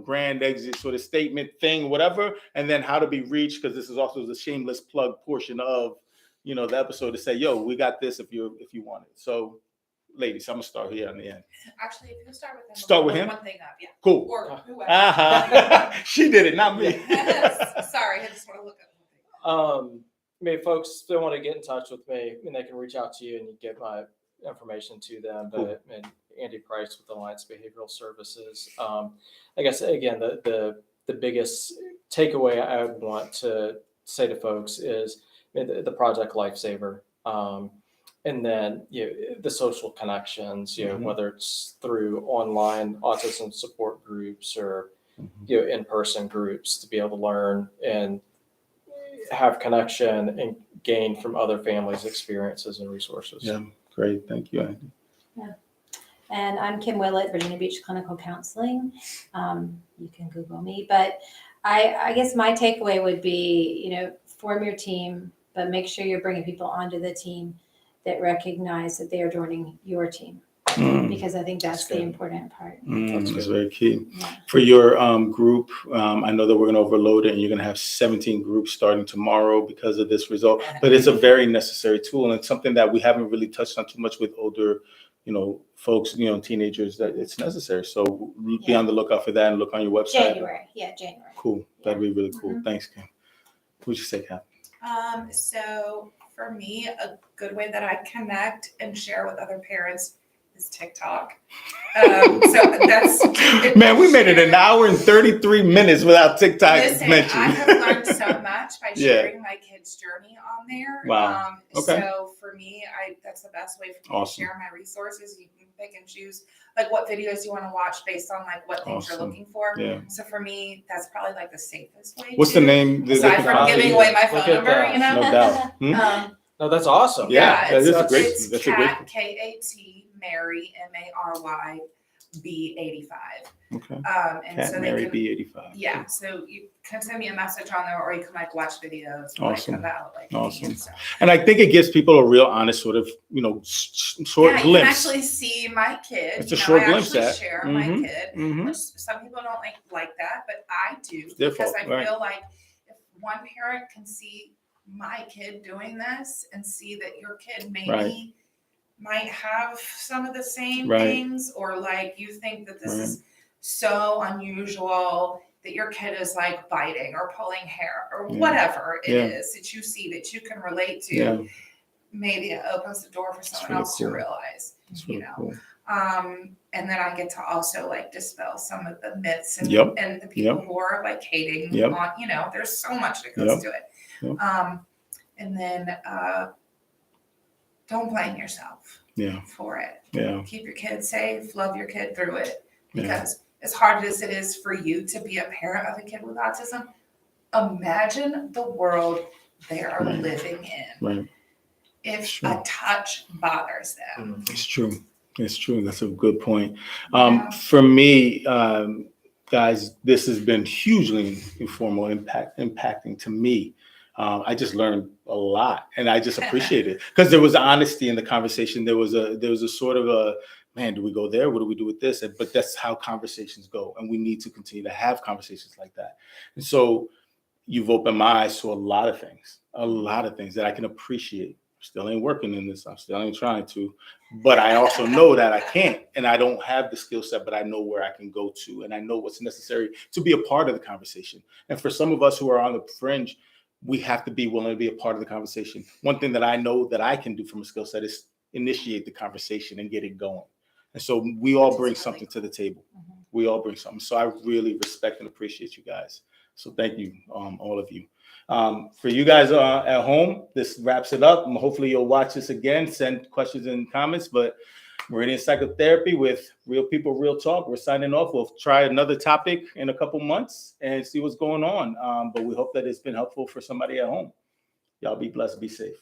grand exit sort of statement thing, whatever, and then how to be reached, because this is also the shameless plug portion of the episode to say, yo, we got this if you want it. So ladies, I'm gonna start here on the end. Actually, if you start with him, Start with we'll him? put one thing up, yeah. Cool. Or whoever. She did it, not me. Sorry, I just want to look up. Maybe folks still want to get in touch with me, and they can reach out to you and you get my information to them. Cool. But and Andy Price with Alliance Behavioral Services. I guess again, the biggest takeaway I would want to say to folks is the Project Lifesaver. And then the social connections, whether it's through online autism support groups or in-person groups, to be able to learn and have connection and gain from other families' experiences and resources. Yeah, great. Thank you, Andy. Yeah. And I'm Kim Willett, Virginia Beach Clinical Counseling. You can Google me, but I guess my takeaway would be, form your team, but make sure you're bringing people onto the team that recognize that they are joining your team, because I think that's the important part. That's very key. Yeah. For your group, I know that we're going to overload it, and you're going to have 17 groups starting tomorrow because of this result. But it's a very necessary tool, and it's something that we haven't really touched on too much with older, folks, teenagers. That it's necessary. So be on the lookout for that, and look on your website. January. Cool. That'd be really cool. Thanks, Kim. What'd you say, Cap? So for me, a good way that I connect and share with other parents is TikTok. So that's Man, we made it an hour and 33 minutes without TikTok Listen, mentioned. I have learned so much by sharing my kids' journey on there. Wow. Okay. So for me, that's the best way for me Awesome. to share my resources. You can pick and choose like what videos you want to watch based on like what things you're looking for. Yeah. So for me, that's probably like the safest way. What's the name? Aside from giving away my phone Look at number, that. No doubt. No, that's awesome. Yeah, that is a great. It's That's a great. Kat, K-A-T, Mary, M-A-R-Y, B85. Okay. And Cat so they Mary can, B85. yeah, so you can send me a message on there, or you can like watch videos Awesome. like about like Awesome. me and stuff. And I think it gives people a real honest sort of, short Yeah, you glimpse. can actually see my kid. It's a short I glimpse actually at. share my Mhm. kid, Mhm. which some people don't like that, but I do their because fault, I right. feel like if one parent can see my kid doing this and see that your kid maybe Right. might have some of the same Right. things, or like you think that this Right. is so unusual that your kid is like biting or pulling hair or Yeah. whatever it Yeah. is that you see that you can relate to. Yeah, Maybe it opens the door for someone really else cool. to realize, it's you really know. cool. And then I get to also like dispel some of the myths and, Yep. and the people Yep. who are like hating Yep. on, there's so much that goes Yep. to it. Yep. And then don't blame yourself Yeah, for it. yeah, Keep your kid safe, love your kid through it, yeah. because as hard as it is for you to be a parent of a kid with autism, imagine the world they are Right. living in. Right. If Sure. a touch bothers them. It's true. It's true. That's a good point. Yeah. For me, guys, this has been hugely informal impacting to me. I just learned a lot, and I just appreciate it because there was honesty in the conversation. There was a sort of a, man, do we go there? What do we do with this? But that's how conversations go, and we need to continue to have conversations like that. And so you've opened my eyes to a lot of things that I can appreciate. Still ain't working in this. I'm still ain't trying to, but I also know that I can't, and I don't have the skill set, but I know where I can go to, and I know what's necessary to be a part of the conversation. And for some of us who are on the fringe, we have to be willing to be a part of the conversation. One thing that I know that I can do from a skill set is initiate the conversation and get it going. And so we all bring something to the table. We all bring something. So I really respect and appreciate you guys. So thank you, all of you. For you guys at home, this wraps it up. Hopefully you'll watch this again, send questions and comments, but Meridian Psychotherapy with real people, real talk. We're signing off. We'll try another topic in a couple months and see what's going on. But we hope that it's been helpful for somebody at home. Y'all be blessed, be safe.